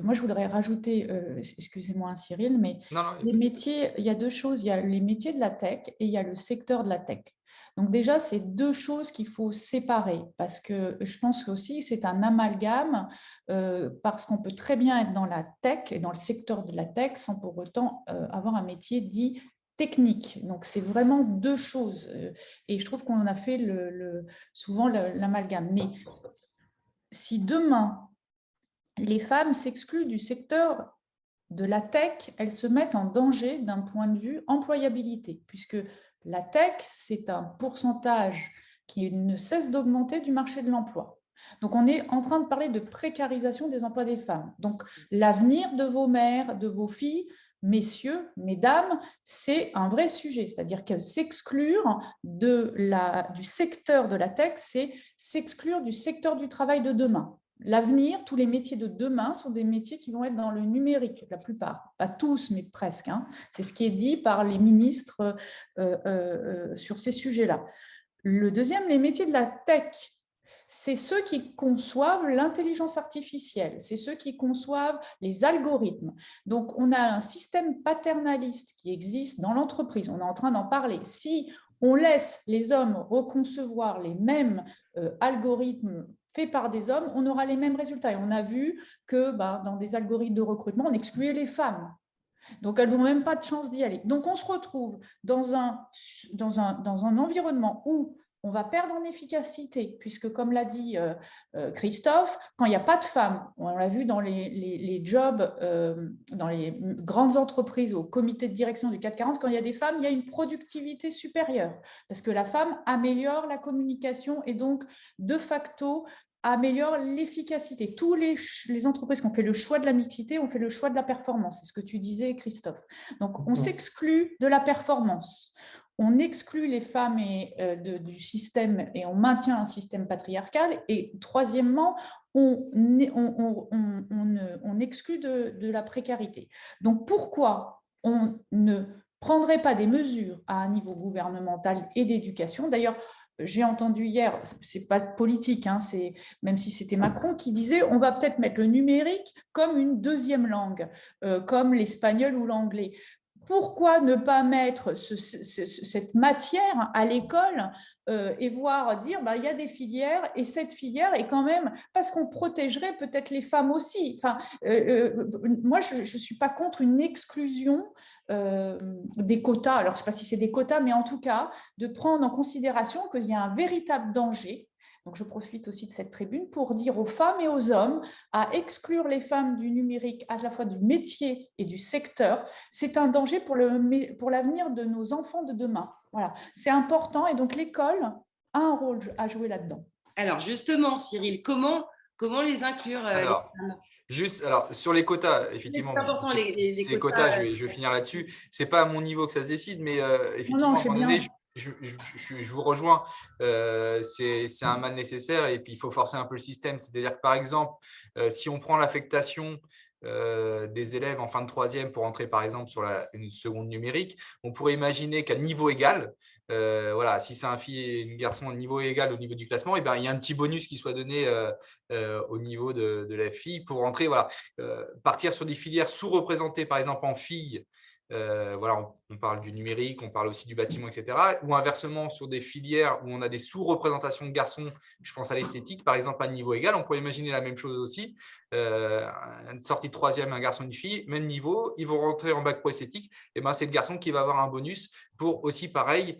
moi, je voudrais rajouter, excusez-moi Cyril, mais Non, non, les métiers, il y a deux choses. Il y a les métiers de la tech et il y a le secteur de la tech. Donc déjà, c'est deux choses qu'il faut séparer parce que je pense aussi que c'est un amalgame parce qu'on peut très bien être dans la tech et dans le secteur de la tech sans pour autant avoir un métier dit technique. Donc, c'est vraiment deux choses. Et je trouve qu'on a fait souvent l'amalgame. Mais si demain, les femmes s'excluent du secteur de la tech, elles se mettent en danger d'un point de vue employabilité, puisque la tech, c'est un pourcentage qui ne cesse d'augmenter du marché de l'emploi. Donc, on est en train de parler de précarisation des emplois des femmes. Donc, l'avenir de vos mères, de vos filles, messieurs, mesdames, c'est un vrai sujet. C'est-à-dire que s'exclure du secteur de la tech, c'est s'exclure du secteur du travail de demain. L'avenir, tous les métiers de demain sont des métiers qui vont être dans le numérique, la plupart, pas tous, mais presque. Hein. C'est ce qui est dit par les ministres sur ces sujets-là. Le deuxième, les métiers de la tech, c'est ceux qui conçoivent l'intelligence artificielle, c'est ceux qui conçoivent les algorithmes. Donc, on a un système paternaliste qui existe dans l'entreprise, on est en train d'en parler. Si on laisse les hommes reconcevoir les mêmes algorithmes faits par des hommes, on aura les mêmes résultats. Et on a vu que dans des algorithmes de recrutement, on excluait les femmes. Donc, elles n'ont même pas de chance d'y aller. Donc, on se retrouve dans un environnement où on va perdre en efficacité, puisque, comme l'a dit Christophe, quand il n'y a pas de femmes, on l'a vu dans les jobs, dans les grandes entreprises, au comité de direction du CAC 40, quand il y a des femmes, il y a une productivité supérieure, parce que la femme améliore la communication et donc, de facto, améliore l'efficacité. Tous les entreprises qui ont fait le choix de la mixité ont fait le choix de la performance. C'est ce que tu disais, Christophe. Donc, on s'exclut de la performance. On exclut les femmes du système et on maintient un système patriarcal. Et troisièmement, on exclut de la précarité. Donc, pourquoi on ne prendrait pas des mesures à un niveau gouvernemental et d'éducation? D'ailleurs, j'ai entendu hier, c'est pas politique, hein, même si c'était Macron qui disait on va peut-être mettre le numérique comme une deuxième langue, comme l'espagnol ou l'anglais. Pourquoi ne pas mettre cette matière à l'école et dire il y a des filières et cette filière est quand même parce qu'on protégerait peut-être les femmes aussi. Enfin, moi, je ne suis pas contre une exclusion des quotas. Alors, je ne sais pas si c'est des quotas, mais en tout cas, de prendre en considération qu'il y a un véritable danger. Donc, je profite aussi de cette tribune pour dire aux femmes et aux hommes à exclure les femmes du numérique, à la fois du métier et du secteur. C'est un danger pour l'avenir de nos enfants de demain. Voilà, c'est important et donc l'école a un rôle à jouer là-dedans. Alors, justement, Cyril, comment les inclure les femmes? Alors, sur les quotas, effectivement, c'est important, les quotas, je vais finir là-dessus. Ce n'est pas à mon niveau que ça se décide, mais effectivement, à un moment donné, je vous rejoins, c'est un mal nécessaire et puis il faut forcer un peu le système. C'est-à-dire que par exemple, si on prend l'affectation des élèves en fin de troisième pour entrer par exemple sur une seconde numérique, on pourrait imaginer qu'à niveau égal, voilà, si c'est un fille et une garçon à niveau égal au niveau du classement, et ben, il y a un petit bonus qui soit donné au niveau de la fille pour entrer, voilà, partir sur des filières sous-représentées par exemple en filles. Voilà, on parle du numérique, on parle aussi du bâtiment, etc. Ou inversement, sur des filières où on a des sous-représentations de garçons, je pense à l'esthétique, par exemple, à niveau égal, on pourrait imaginer la même chose aussi. Une sortie de troisième, un garçon et une fille, même niveau, ils vont rentrer en bac pro esthétique, et ben, c'est le garçon qui va avoir un bonus pour aussi, pareil,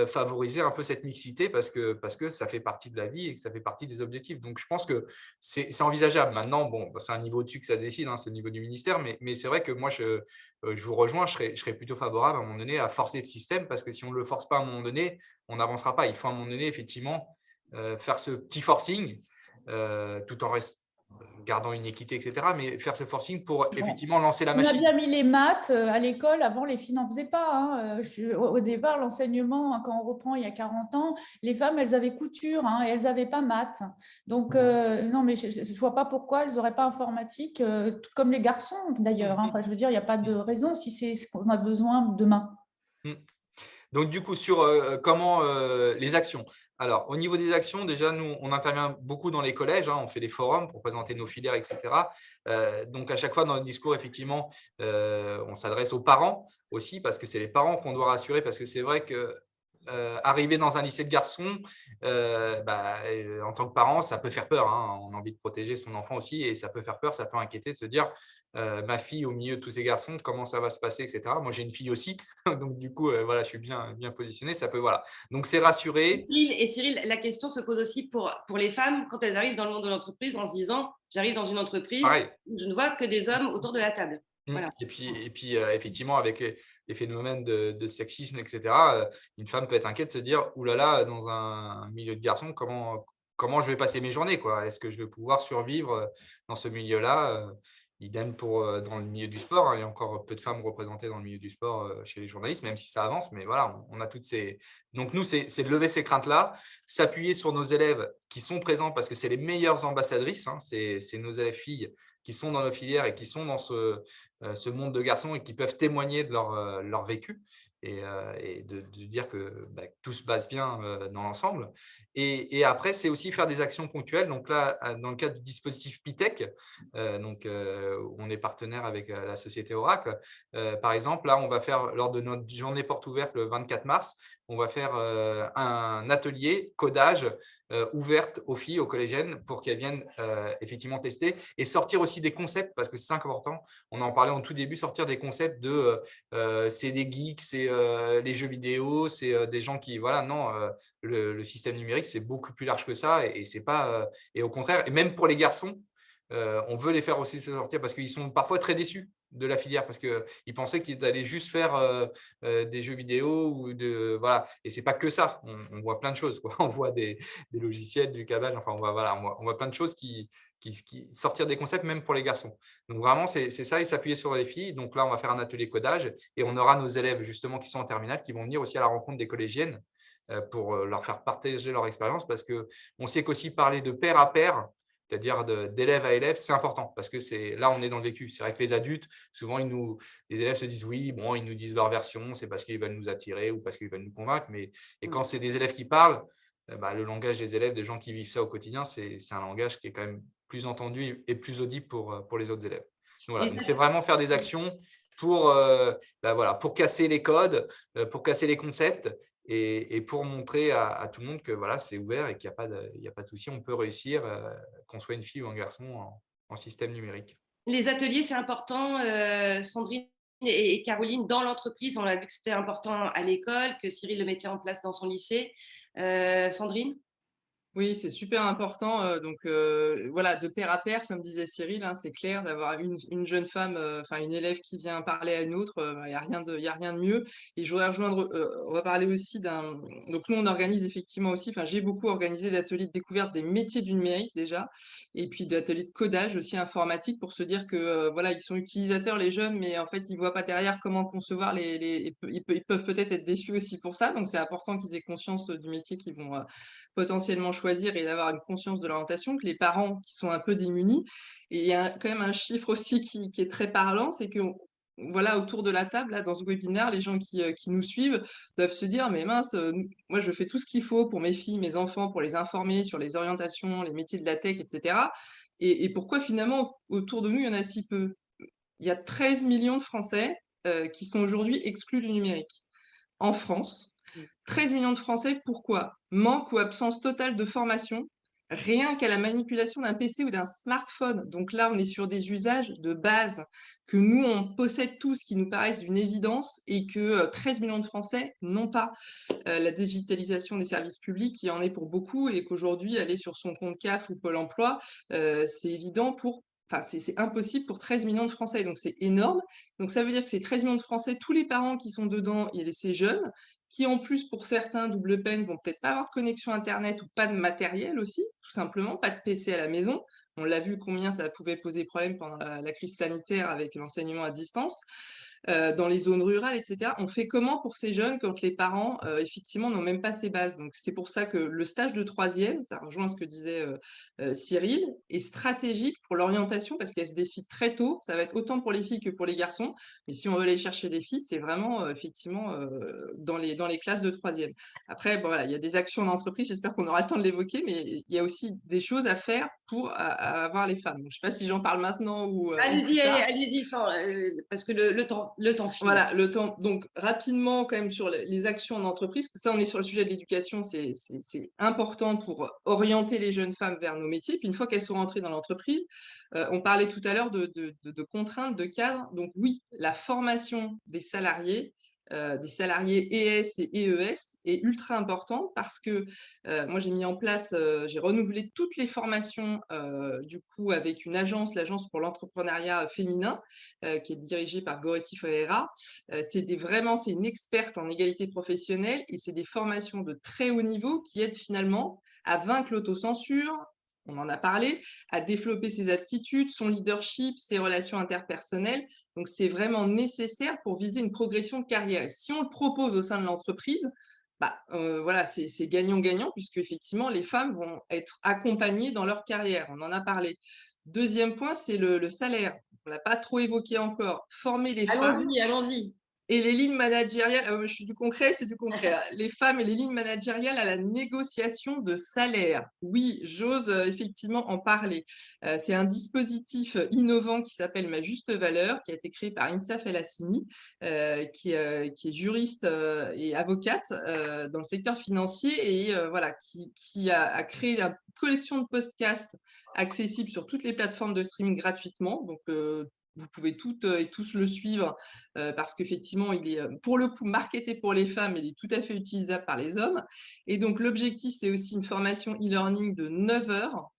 favoriser un peu cette mixité parce que ça fait partie de la vie et que ça fait partie des objectifs. Donc, je pense que c'est envisageable. Maintenant, bon, c'est un niveau au-dessus que ça se décide, hein, c'est au niveau du ministère, mais c'est vrai que moi, je vous rejoins, je serais plutôt favorable à un moment donné à forcer le système parce que si on ne le force pas à un moment donné, on n'avancera pas. Il faut à un moment donné, effectivement, faire ce petit forcing tout en gardant une équité, etc. Mais faire ce forcing pour effectivement lancer la machine. On a bien mis les maths à l'école. Avant, les filles n'en faisaient pas. Hein. Au départ, l'enseignement, quand on reprend il y a 40 ans, les femmes, elles avaient couture et elles n'avaient pas maths. Donc, non, mais je ne vois pas pourquoi elles n'auraient pas informatique, tout comme les garçons d'ailleurs. Enfin, je veux dire, il n'y a pas de raison si c'est ce qu'on a besoin demain. Donc, du coup, sur comment les actions. Alors, au niveau des actions, déjà, nous, on intervient beaucoup dans les collèges. Hein, on fait des forums pour présenter nos filières, etc. Donc, à chaque fois, dans le discours, effectivement, on s'adresse aux parents aussi parce que c'est les parents qu'on doit rassurer parce que c'est vrai que arriver dans un lycée de garçons, en tant que parent, ça peut faire peur. Hein. On a envie de protéger son enfant aussi et ça peut faire peur, ça peut inquiéter de se dire ma fille au milieu de tous ces garçons, comment ça va se passer, etc. Moi, j'ai une fille aussi, donc du coup, voilà, je suis bien positionné. Ça peut, voilà. Donc, c'est rassurer. Et Cyril, la question se pose aussi pour les femmes quand elles arrivent dans le monde de l'entreprise en se disant j'arrive dans une entreprise où je ne vois que des hommes autour de la table. Voilà. Et puis effectivement, avec les phénomènes de sexisme, etc., une femme peut être inquiète de se dire « oulala, dans un milieu de garçons, comment je vais passer mes journées quoi? Est-ce que je vais pouvoir survivre dans ce milieu-là ?» Idem pour dans le milieu du sport. Hein, il y a encore peu de femmes représentées dans le milieu du sport chez les journalistes, même si ça avance. Mais voilà, on a toutes ces… Donc, nous, c'est de lever ces craintes-là, s'appuyer sur nos élèves qui sont présents parce que c'est les meilleures ambassadrices. Hein, c'est nos élèves filles qui sont dans nos filières et qui sont dans ce monde de garçons et qui peuvent témoigner de leur vécu et de dire que tout se passe bien dans l'ensemble. Et après, c'est aussi faire des actions ponctuelles. Donc là, dans le cadre du dispositif PITEC, on est partenaire avec la société Oracle. Par exemple, là, on va faire, lors de notre journée porte ouverte le 24 mars, on va faire un atelier codage ouverte aux filles, aux collégiennes, pour qu'elles viennent effectivement tester et sortir aussi des concepts, parce que c'est important. On en parlait en tout début, sortir des concepts de c'est des geeks, c'est les jeux vidéo, c'est des gens qui… Voilà, non, le système numérique, c'est beaucoup plus large que ça et c'est pas… et au contraire, et même pour les garçons, on veut les faire aussi sortir parce qu'ils sont parfois très déçus de la filière parce qu'ils pensaient qu'ils allaient juste faire des jeux vidéo voilà. Et c'est pas que ça. On voit plein de choses, quoi. On voit des logiciels, du câblage. Enfin, on voit plein de choses qui sortir des concepts même pour les garçons. Donc vraiment, c'est ça, et s'appuyer sur les filles. Donc là, on va faire un atelier codage et on aura nos élèves justement qui sont en terminale qui vont venir aussi à la rencontre des collégiennes pour leur faire partager leur expérience parce qu'on sait qu'aussi parler de pair à pair, c'est-à-dire d'élève à élève, c'est important parce que là, on est dans le vécu. C'est vrai que les adultes, souvent, les élèves se disent oui, bon, ils nous disent leur version, c'est parce qu'ils veulent nous attirer ou parce qu'ils veulent nous convaincre. Et quand c'est des élèves qui parlent, le langage des élèves, des gens qui vivent ça au quotidien, c'est un langage qui est quand même plus entendu et plus audible pour les autres élèves. Voilà. Donc, c'est vraiment faire des actions pour casser les codes, pour casser les concepts et pour montrer à tout le monde que voilà, c'est ouvert et qu'il n'y a pas de souci, on peut réussir, qu'on soit une fille ou un garçon en système numérique. Les ateliers, c'est important, Sandrine et Caroline, dans l'entreprise. On a vu que c'était important à l'école, que Cyril le mettait en place dans son lycée. Sandrine? Oui, c'est super important. Voilà, de pair à pair, comme disait Cyril, hein, c'est clair, d'avoir une jeune femme, enfin une élève qui vient parler à une autre, il n'y a rien de mieux. Et je voudrais on va parler aussi donc nous, on organise effectivement aussi, enfin j'ai beaucoup organisé d'ateliers de découverte des métiers du numérique déjà, et puis d'ateliers de codage aussi informatique pour se dire que voilà, ils sont utilisateurs les jeunes, mais en fait, ils ne voient pas derrière comment concevoir ils peuvent peut-être être déçus aussi pour ça. Donc c'est important qu'ils aient conscience du métier qu'ils vont potentiellement choisir et d'avoir une conscience de l'orientation, que les parents qui sont un peu démunis. Et il y a quand même un chiffre aussi qui est très parlant, c'est que voilà, autour de la table, là, dans ce webinaire, les gens qui nous suivent doivent se dire, mais mince, moi je fais tout ce qu'il faut pour mes filles, mes enfants, pour les informer sur les orientations, les métiers de la tech, etc. Et pourquoi finalement autour de nous, il y en a si peu? Il y a 13 millions de Français qui sont aujourd'hui exclus du numérique. En France, 13 millions de Français, pourquoi? Manque ou absence totale de formation, rien qu'à la manipulation d'un PC ou d'un smartphone. Donc là, on est sur des usages de base que nous, on possède tous, qui nous paraissent d'une évidence et que 13 millions de Français n'ont pas. La digitalisation des services publics, il y en est pour beaucoup et qu'aujourd'hui, aller sur son compte CAF ou Pôle emploi, c'est évident Enfin, c'est impossible pour 13 millions de Français, donc c'est énorme. Donc ça veut dire que ces 13 millions de Français, tous les parents qui sont dedans et ces jeunes, qui en plus pour certains, double peine, vont peut-être pas avoir de connexion Internet ou pas de matériel aussi, tout simplement, pas de PC à la maison. On l'a vu combien ça pouvait poser problème pendant la crise sanitaire avec l'enseignement à distance. Dans les zones rurales, etc. On fait comment pour ces jeunes quand les parents, effectivement, n'ont même pas ces bases? Donc, c'est pour ça que le stage de troisième, ça rejoint ce que disait Cyril, est stratégique pour l'orientation parce qu'elle se décide très tôt. Ça va être autant pour les filles que pour les garçons. Mais si on veut aller chercher des filles, c'est vraiment, effectivement, dans les classes de troisième. Après, bon, voilà, il y a des actions d'entreprise, j'espère qu'on aura le temps de l'évoquer, mais il y a aussi des choses à faire pour avoir les femmes. Donc, je ne sais pas si j'en parle maintenant ou Allez-y, plus tard. allez-y, parce que le temps file. Voilà, le temps. Donc, rapidement, quand même, sur les actions d'entreprise, ça, on est sur le sujet de l'éducation, c'est important pour orienter les jeunes femmes vers nos métiers. Puis, une fois qu'elles sont rentrées dans l'entreprise, on parlait tout à l'heure de contraintes, de cadres. Donc, oui, la formation des salariés ES et EES est ultra important parce que moi, j'ai mis en place, j'ai renouvelé toutes les formations, du coup, avec une agence, l'Agence pour l'entrepreneuriat féminin, qui est dirigée par Goretti Ferreira. C'est une experte en égalité professionnelle et c'est des formations de très haut niveau qui aident finalement à vaincre l'autocensure, on en a parlé, à développer ses aptitudes, son leadership, ses relations interpersonnelles. Donc, c'est vraiment nécessaire pour viser une progression de carrière. Et si on le propose au sein de l'entreprise, voilà, c'est gagnant-gagnant puisque effectivement, les femmes vont être accompagnées dans leur carrière. On en a parlé. Deuxième point, c'est le salaire. On ne l'a pas trop évoqué encore. Former les femmes. Allons-y. Et les lignes managériales, je suis du concret, c'est du concret. Les femmes et les lignes managériales à la négociation de salaire. Oui, j'ose effectivement en parler. C'est un dispositif innovant qui s'appelle Ma Juste Valeur, qui a été créé par Insaf El Hassini, qui est juriste et avocate dans le secteur financier et voilà, qui a créé une collection de podcasts accessibles sur toutes les plateformes de streaming gratuitement. Donc, vous pouvez toutes et tous le suivre parce qu'effectivement, il est pour le coup marketé pour les femmes, mais il est tout à fait utilisable par les hommes. Et donc, l'objectif, c'est aussi une formation e-learning de 9 heures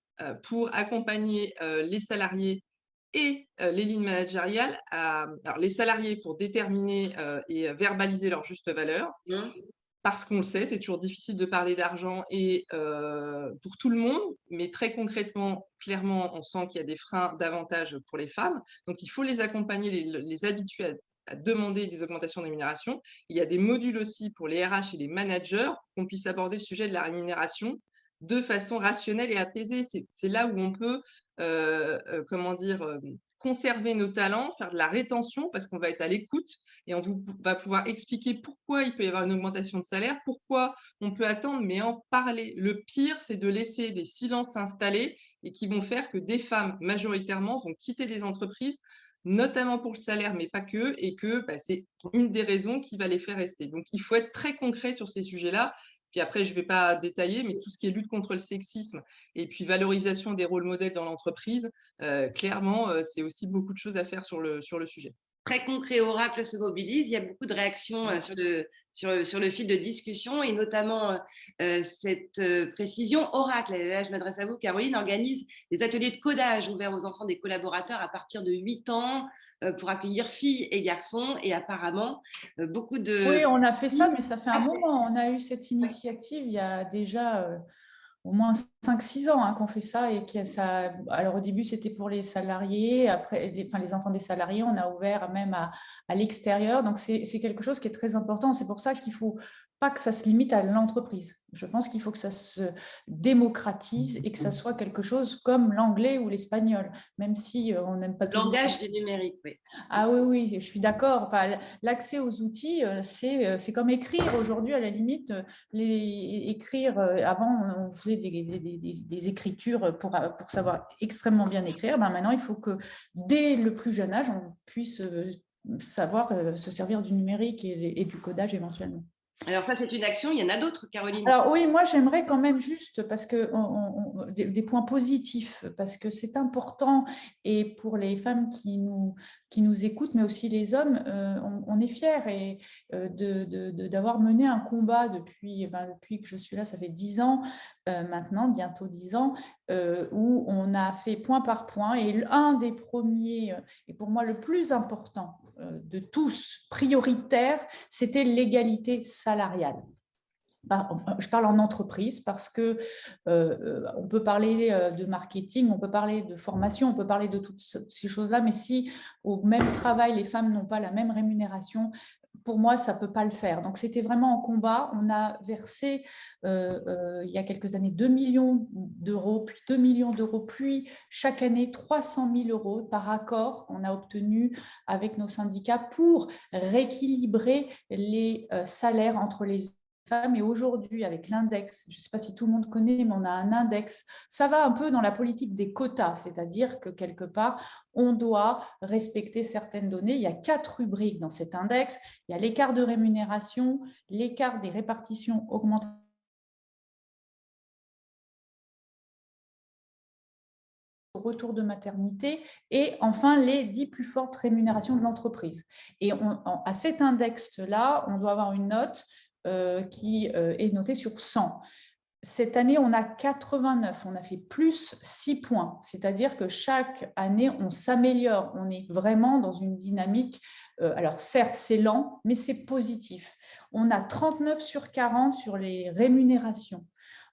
pour accompagner les salariés et les lignes managériales, alors les salariés pour déterminer et verbaliser leur juste valeur. Parce qu'on le sait, c'est toujours difficile de parler d'argent et pour tout le monde, mais très concrètement, clairement, on sent qu'il y a des freins davantage pour les femmes. Donc, il faut les accompagner, les habituer à demander des augmentations de rémunération. Il y a des modules aussi pour les RH et les managers pour qu'on puisse aborder le sujet de la rémunération de façon rationnelle et apaisée. C'est là où on peut, comment dire, conserver nos talents, faire de la rétention parce qu'on va être à l'écoute et on va pouvoir expliquer pourquoi il peut y avoir une augmentation de salaire, pourquoi on peut attendre, mais en parler. Le pire, c'est de laisser des silences s'installer et qui vont faire que des femmes, majoritairement, vont quitter les entreprises, notamment pour le salaire, mais pas que, et que c'est une des raisons qui va les faire rester. Donc, il faut être très concret sur ces sujets-là. Puis après, je ne vais pas détailler, mais tout ce qui est lutte contre le sexisme et puis valorisation des rôles modèles dans l'entreprise, clairement, c'est aussi beaucoup de choses à faire sur le sujet. Très concret, Oracle se mobilise. Il y a beaucoup de réactions sur le fil de discussion et notamment cette précision. Oracle, et là je m'adresse à vous, Caroline, organise des ateliers de codage ouverts aux enfants des collaborateurs à partir de 8 ans pour accueillir filles et garçons. Et apparemment, beaucoup de… Oui, on a fait ça, mais ça fait un moment. On a eu cette initiative il y a déjà… au moins 5-6 ans qu'on fait ça et que ça. Alors au début c'était pour les salariés, après les enfants des salariés, on a ouvert même à l'extérieur. Donc c'est quelque chose qui est très important. C'est pour ça qu'il ne faut pas que ça se limite à l'entreprise. Je pense qu'il faut que ça se démocratise et que ça soit quelque chose comme l'anglais ou l'espagnol, même si on n'aime pas tout. Le langage du numérique, oui. Ah oui, je suis d'accord. Enfin, l'accès aux outils, c'est comme écrire aujourd'hui, à la limite. Écrire, avant, on faisait des écritures pour savoir extrêmement bien écrire. Maintenant, il faut que dès le plus jeune âge, on puisse savoir se servir du numérique et du codage éventuellement. Alors ça, c'est une action. Il y en a d'autres, Caroline? Alors oui, moi j'aimerais quand même juste, parce que des points positifs, parce que c'est important, et pour les femmes qui nous écoutent, mais aussi les hommes, on est fiers d'avoir mené un combat depuis que je suis là, ça fait 10 ans maintenant, bientôt 10 ans, où on a fait point par point, et un des premiers, et pour moi le plus important de tous, prioritaire, c'était l'égalité salariale. Je parle en entreprise parce que on peut parler de marketing, on peut parler de formation, on peut parler de toutes ces choses-là, mais si au même travail, les femmes n'ont pas la même rémunération, pour moi, ça ne peut pas le faire. Donc, c'était vraiment en combat. On a versé, il y a quelques années, 2 millions d'euros, puis 2 millions d'euros, puis chaque année, 300 000 euros par accord qu'on a obtenu avec nos syndicats pour rééquilibrer les salaires entre les femmes. Et aujourd'hui, avec l'index, je ne sais pas si tout le monde connaît, mais on a un index. Ça va un peu dans la politique des quotas, c'est-à-dire que quelque part, on doit respecter certaines données. Il y a 4 rubriques dans cet index. Il y a l'écart de rémunération, l'écart des répartitions augmentées, retour de maternité, et enfin les 10 plus fortes rémunérations de l'entreprise. Et à cet index-là, on doit avoir une note qui est notée sur 100. Cette année, on a 89, on a fait plus 6 points, c'est-à-dire que chaque année, on s'améliore, on est vraiment dans une dynamique, alors certes, c'est lent, mais c'est positif. On a 39 sur 40 sur les rémunérations,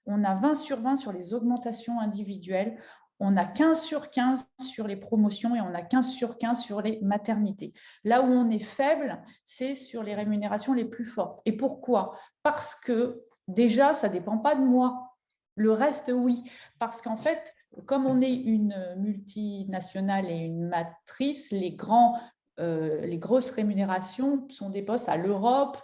on a 20 sur 20 sur les augmentations individuelles, on a 15 sur 15 sur les promotions et on a 15 sur 15 sur les maternités. Là où on est faible, c'est sur les rémunérations les plus fortes. Et pourquoi? Parce que déjà, ça ne dépend pas de moi. Le reste, oui. Parce qu'en fait, comme on est une multinationale et une matrice, les grosses rémunérations sont des postes à l'Europe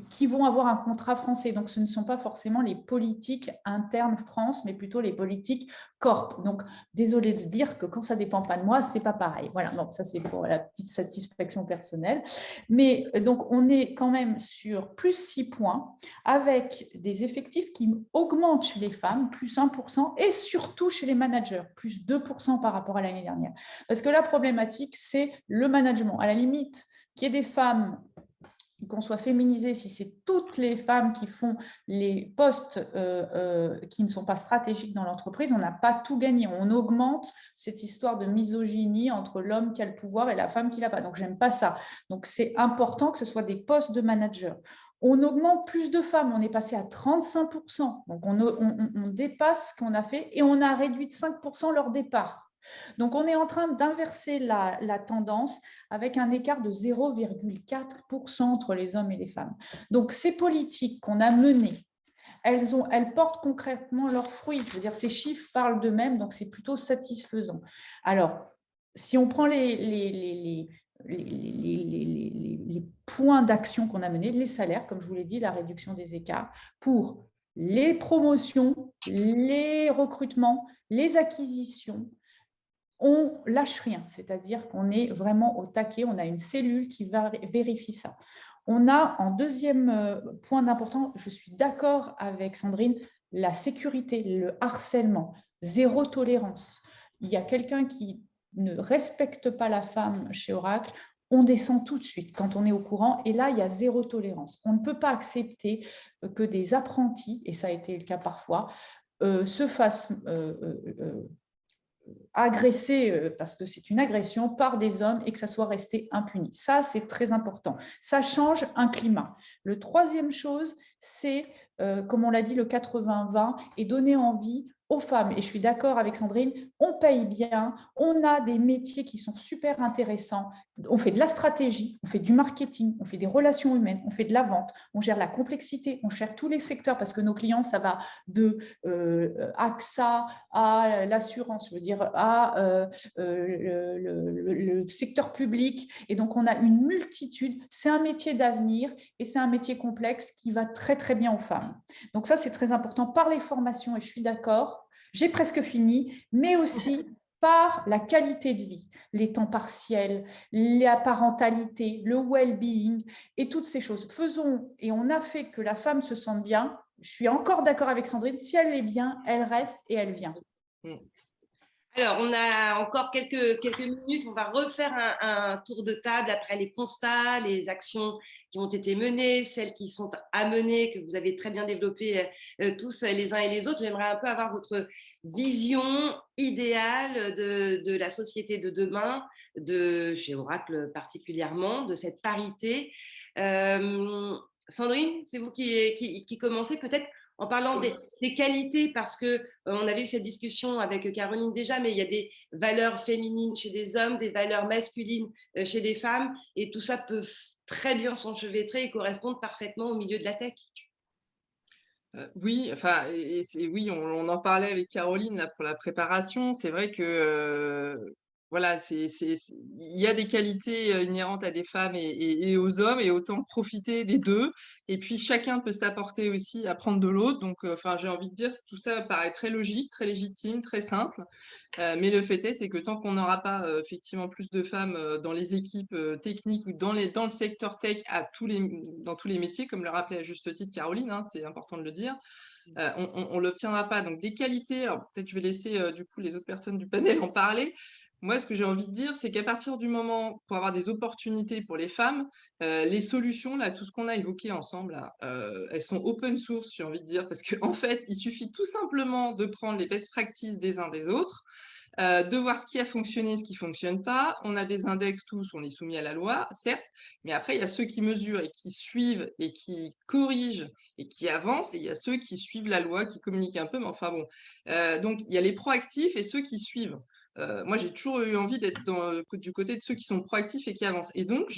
qui vont avoir un contrat français. Donc, ce ne sont pas forcément les politiques internes France, mais plutôt les politiques corp. Donc, désolée de dire que quand ça ne dépend pas de moi, ce n'est pas pareil. Voilà, donc ça, c'est pour la petite satisfaction personnelle. Mais donc, on est quand même sur plus 6 points, avec des effectifs qui augmentent chez les femmes, plus 1%, et surtout chez les managers, plus 2% par rapport à l'année dernière. Parce que la problématique, c'est le management. À la limite, qu'il y ait des femmes qu'on soit féminisé, si c'est toutes les femmes qui font les postes qui ne sont pas stratégiques dans l'entreprise, on n'a pas tout gagné. On augmente cette histoire de misogynie entre l'homme qui a le pouvoir et la femme qui l'a pas. Donc, j'aime pas ça. Donc, c'est important que ce soit des postes de manager. On augmente plus de femmes, on est passé à 35%. Donc, on dépasse ce qu'on a fait et on a réduit de 5% leur départ. Donc, on est en train d'inverser la tendance avec un écart de 0,4% entre les hommes et les femmes. Donc, ces politiques qu'on a menées, elles portent concrètement leurs fruits. Je veux dire, ces chiffres parlent d'eux-mêmes, donc c'est plutôt satisfaisant. Alors, si on prend les points d'action qu'on a menés, les salaires, comme je vous l'ai dit, la réduction des écarts, pour les promotions, les recrutements, les acquisitions, on lâche rien, c'est-à-dire qu'on est vraiment au taquet, on a une cellule qui vérifie ça. On a en deuxième point d'important, je suis d'accord avec Sandrine, la sécurité, le harcèlement, zéro tolérance. Il y a quelqu'un qui ne respecte pas la femme chez Oracle, on descend tout de suite quand on est au courant, et là, il y a zéro tolérance. On ne peut pas accepter que des apprentis, et ça a été le cas parfois, se fassent agressé, parce que c'est une agression, par des hommes et que ça soit resté impuni. Ça, c'est très important. Ça change un climat. Le troisième chose, c'est, comme on l'a dit, le 80-20 et donner envie aux femmes. Et je suis d'accord avec Sandrine, on paye bien, on a des métiers qui sont super intéressants, on fait de la stratégie, on fait du marketing, on fait des relations humaines, on fait de la vente, on gère la complexité, on gère tous les secteurs parce que nos clients, ça va de AXA à l'assurance, je veux dire, à le secteur public. Et donc, on a une multitude. C'est un métier d'avenir et c'est un métier complexe qui va très, très bien aux femmes. Donc, ça, c'est très important par les formations et je suis d'accord. J'ai presque fini, mais aussi par la qualité de vie, les temps partiels, la parentalité, le well-being et toutes ces choses. Faisons, et on a fait que la femme se sente bien. Je suis encore d'accord avec Sandrine, si elle est bien, elle reste et elle vient. Alors, on a encore quelques minutes. On va refaire un tour de table après les constats, les actions qui ont été menées, celles qui sont à mener, que vous avez très bien développées tous les uns et les autres. J'aimerais un peu avoir votre vision idéale de la société de demain, chez Oracle particulièrement, de cette parité. Sandrine, c'est vous qui commencez peut-être en parlant des qualités, parce qu'on avait eu cette discussion avec Caroline déjà, mais il y a des valeurs féminines chez des hommes, des valeurs masculines chez des femmes, et tout ça peut très bien s'enchevêtrer et correspondre parfaitement au milieu de la tech. Oui, enfin, oui, on en parlait avec Caroline là, pour la préparation. C'est vrai que voilà, il y a des qualités inhérentes à des femmes et aux hommes, et autant profiter des deux. Et puis chacun peut s'apporter aussi, apprendre de l'autre. Donc, enfin, j'ai envie de dire, tout ça paraît très logique, très légitime, très simple. Mais le fait est, c'est que tant qu'on n'aura pas effectivement plus de femmes dans les équipes techniques ou dans le secteur tech dans tous les métiers, comme le rappelait à juste titre Caroline, hein, c'est important de le dire, on ne l'obtiendra pas. Donc des qualités, alors peut-être je vais laisser du coup les autres personnes du panel en parler. Moi, ce que j'ai envie de dire, c'est qu'à partir du moment pour avoir des opportunités pour les femmes, les solutions, là, tout ce qu'on a évoqué ensemble, là, elles sont open source, j'ai envie de dire, parce qu'en fait, il suffit tout simplement de prendre les best practices des uns des autres, de voir ce qui a fonctionné, ce qui ne fonctionne pas. On a des index tous, on est soumis à la loi, certes, mais après, il y a ceux qui mesurent et qui suivent et qui corrigent et qui avancent, et il y a ceux qui suivent la loi, qui communiquent un peu, mais enfin bon. Donc, il y a les proactifs et ceux qui suivent. Moi, j'ai toujours eu envie d'être du côté de ceux qui sont proactifs et qui avancent. Et donc,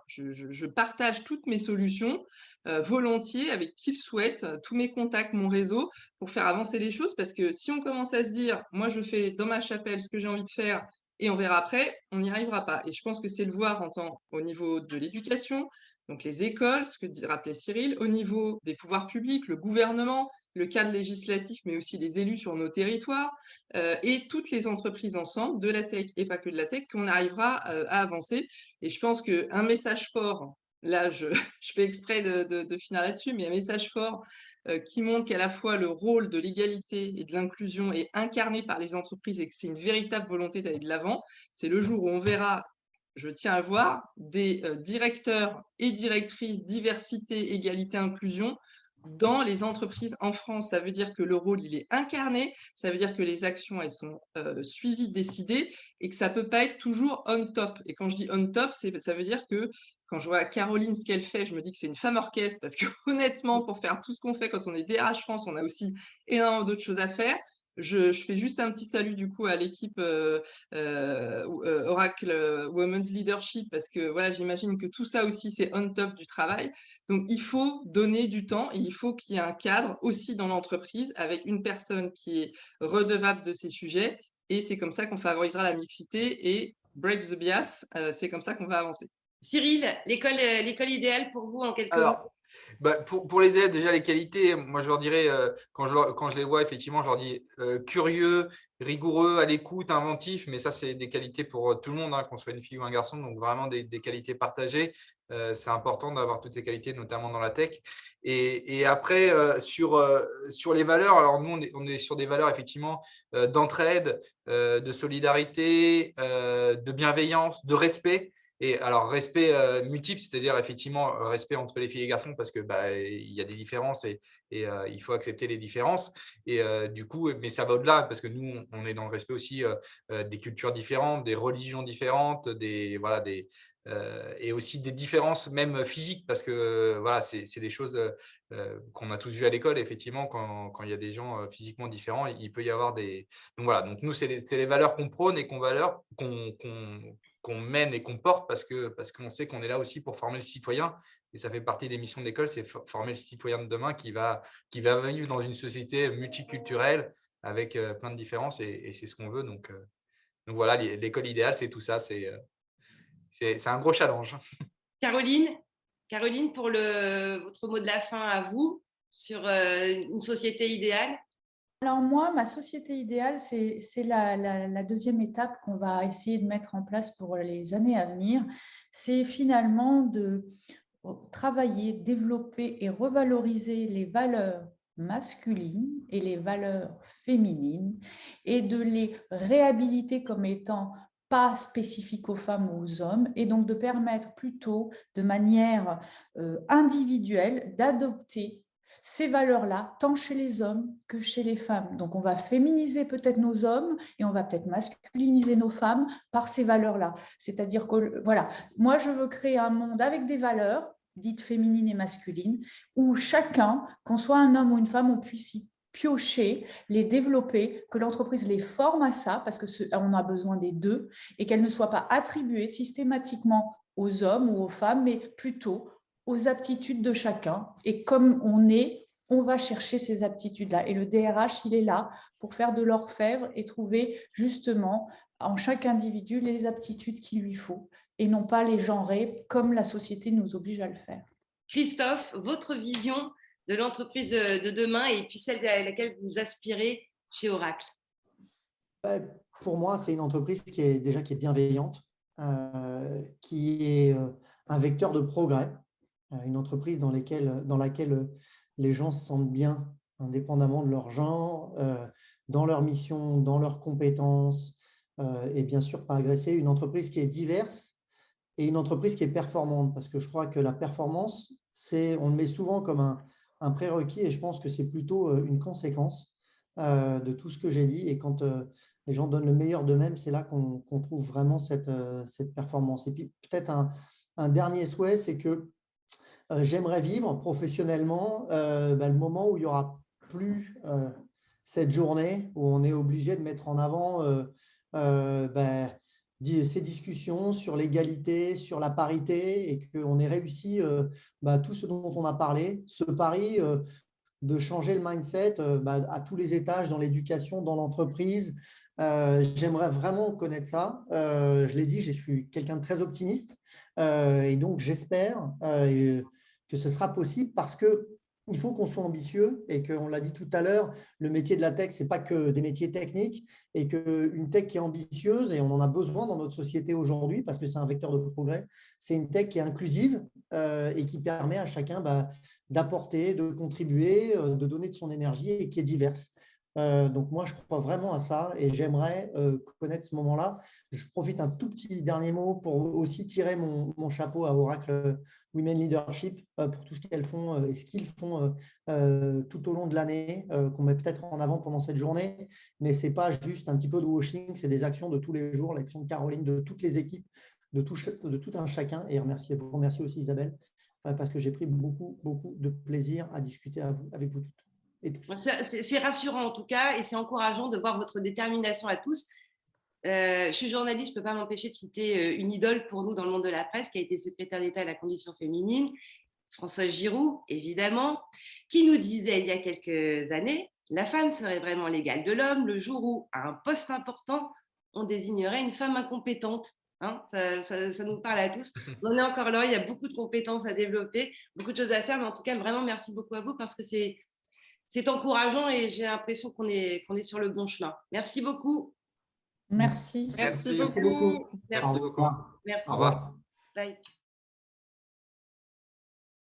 je partage toutes mes solutions volontiers avec qui le souhaite, tous mes contacts, mon réseau, pour faire avancer les choses. Parce que si on commence à se dire, moi, je fais dans ma chapelle ce que j'ai envie de faire et on verra après, on n'y arrivera pas. Et je pense que c'est le voir au niveau de l'éducation, donc les écoles, ce que rappelait Cyril, au niveau des pouvoirs publics, le gouvernement, le cadre législatif, mais aussi les élus sur nos territoires, et toutes les entreprises ensemble, de la tech et pas que de la tech, qu'on arrivera à avancer. Et je pense qu'un message fort, là je fais exprès de finir là-dessus, mais un message fort qui montre qu'à la fois le rôle de l'égalité et de l'inclusion est incarné par les entreprises et que c'est une véritable volonté d'aller de l'avant, c'est le jour où on verra je tiens à voir des directeurs et directrices diversité, égalité, inclusion dans les entreprises en France. Ça veut dire que le rôle, il est incarné, ça veut dire que les actions, elles sont suivies, décidées, et que ça ne peut pas être toujours on top. Et quand je dis on top, ça veut dire que quand je vois Caroline, ce qu'elle fait, je me dis que c'est une femme orchestre, parce que honnêtement, pour faire tout ce qu'on fait quand on est DRH France, on a aussi énormément d'autres choses à faire. Je fais juste un petit salut du coup à l'équipe Oracle Women's Leadership, parce que voilà, j'imagine que tout ça aussi, c'est on top du travail. Donc, il faut donner du temps et il faut qu'il y ait un cadre aussi dans l'entreprise avec une personne qui est redevable de ces sujets. Et c'est comme ça qu'on favorisera la mixité et break the bias. C'est comme ça qu'on va avancer. Cyril, l'école idéale pour vous en quelques mots? Alors, pour les élèves, déjà les qualités, moi je leur dirais, quand je les vois, effectivement, je leur dis curieux, rigoureux, à l'écoute, inventif, mais ça c'est des qualités pour tout le monde, hein, qu'on soit une fille ou un garçon, donc vraiment des qualités partagées. C'est important d'avoir toutes ces qualités, notamment dans la tech. Et après, sur les valeurs, alors nous on est sur des valeurs effectivement d'entraide, de solidarité, de bienveillance, de respect. Et alors, respect multiple, c'est-à-dire effectivement respect entre les filles et les garçons, parce que il y a des différences et il faut accepter les différences. Et du coup, mais ça va au-delà, parce que nous, on est dans le respect aussi des cultures différentes, des religions différentes, et aussi des différences même physiques, parce que voilà, c'est des choses qu'on a tous vues à l'école. Effectivement, quand il y a des gens physiquement différents, il peut y avoir des… Donc voilà, donc nous, c'est les valeurs qu'on prône et qu'on mène et qu'on porte, parce qu'on sait qu'on est là aussi pour former le citoyen, et ça fait partie des missions de l'école, c'est former le citoyen de demain qui va vivre dans une société multiculturelle avec plein de différences, et c'est ce qu'on veut. Donc voilà, l'école idéale, c'est tout ça, c'est un gros challenge. Caroline, pour votre mot de la fin à vous sur une société idéale. Alors moi, ma société idéale, c'est la deuxième étape qu'on va essayer de mettre en place pour les années à venir. C'est finalement de travailler, développer et revaloriser les valeurs masculines et les valeurs féminines, et de les réhabiliter comme étant pas spécifiques aux femmes ou aux hommes, et donc de permettre plutôt de manière individuelle d'adopter ces valeurs-là, tant chez les hommes que chez les femmes. Donc, on va féminiser peut-être nos hommes et on va peut-être masculiniser nos femmes par ces valeurs-là. C'est-à-dire que, voilà, moi, je veux créer un monde avec des valeurs dites féminines et masculines, où chacun, qu'on soit un homme ou une femme, on puisse y piocher, les développer, que l'entreprise les forme à ça, parce qu'on a besoin des deux, et qu'elles ne soient pas attribuées systématiquement aux hommes ou aux femmes, mais plutôt aux aptitudes de chacun. Et comme on va chercher ces aptitudes-là. Et le DRH, il est là pour faire de l'orfèvre et trouver justement en chaque individu les aptitudes qu'il lui faut, et non pas les genrer comme la société nous oblige à le faire. Christophe, votre vision de l'entreprise de demain et puis celle à laquelle vous aspirez chez Oracle? Pour moi, c'est une entreprise qui est bienveillante, qui est un vecteur de progrès, une entreprise dans laquelle les gens se sentent bien, indépendamment de leur genre, dans leur mission, dans leurs compétences, et bien sûr pas agressée. Une entreprise qui est diverse et une entreprise qui est performante, parce que je crois que la performance, on le met souvent comme un prérequis, et je pense que c'est plutôt une conséquence de tout ce que j'ai dit. Et quand les gens donnent le meilleur d'eux-mêmes, c'est là qu'on trouve vraiment cette performance. Et puis peut-être un dernier souhait, c'est que j'aimerais vivre professionnellement le moment où il n'y aura plus cette journée où on est obligé de mettre en avant ces discussions sur l'égalité, sur la parité, et qu'on ait réussi tout ce dont on a parlé, ce pari de changer le mindset à tous les étages, dans l'éducation, dans l'entreprise. J'aimerais vraiment connaître ça. Je l'ai dit, je suis quelqu'un de très optimiste, et donc j'espère que ce sera possible, parce qu'il faut qu'on soit ambitieux, et qu'on l'a dit tout à l'heure, le métier de la tech, ce n'est pas que des métiers techniques, et qu'une tech qui est ambitieuse, et on en a besoin dans notre société aujourd'hui parce que c'est un vecteur de progrès, c'est une tech qui est inclusive et qui permet à chacun d'apporter, de contribuer, de donner de son énergie, et qui est diverse. Donc moi, je crois vraiment à ça et j'aimerais connaître ce moment-là. Je profite un tout petit dernier mot pour aussi tirer mon chapeau à Oracle Women Leadership pour tout ce qu'elles font et ce qu'ils font tout au long de l'année, qu'on met peut-être en avant pendant cette journée. Mais ce n'est pas juste un petit peu de washing, c'est des actions de tous les jours, l'action de Caroline, de toutes les équipes, de tout un chacun. Et vous remercier aussi Isabelle, parce que j'ai pris beaucoup, beaucoup de plaisir à discuter avec vous toutes. C'est rassurant en tout cas et c'est encourageant de voir votre détermination à tous. Je suis journaliste, je ne peux pas m'empêcher de citer une idole pour nous dans le monde de la presse qui a été secrétaire d'État à la condition féminine, Françoise Giroud, évidemment, qui nous disait il y a quelques années « La femme serait vraiment l'égale de l'homme le jour où, à un poste important, on désignerait une femme incompétente. » Hein, ça nous parle à tous. On en est encore là, il y a beaucoup de compétences à développer, beaucoup de choses à faire, mais en tout cas, vraiment, merci beaucoup à vous parce que c'est encourageant et j'ai l'impression qu'on est sur le bon chemin. Merci beaucoup. Merci. Merci beaucoup. Merci. Merci beaucoup. Merci. Au revoir. Bye.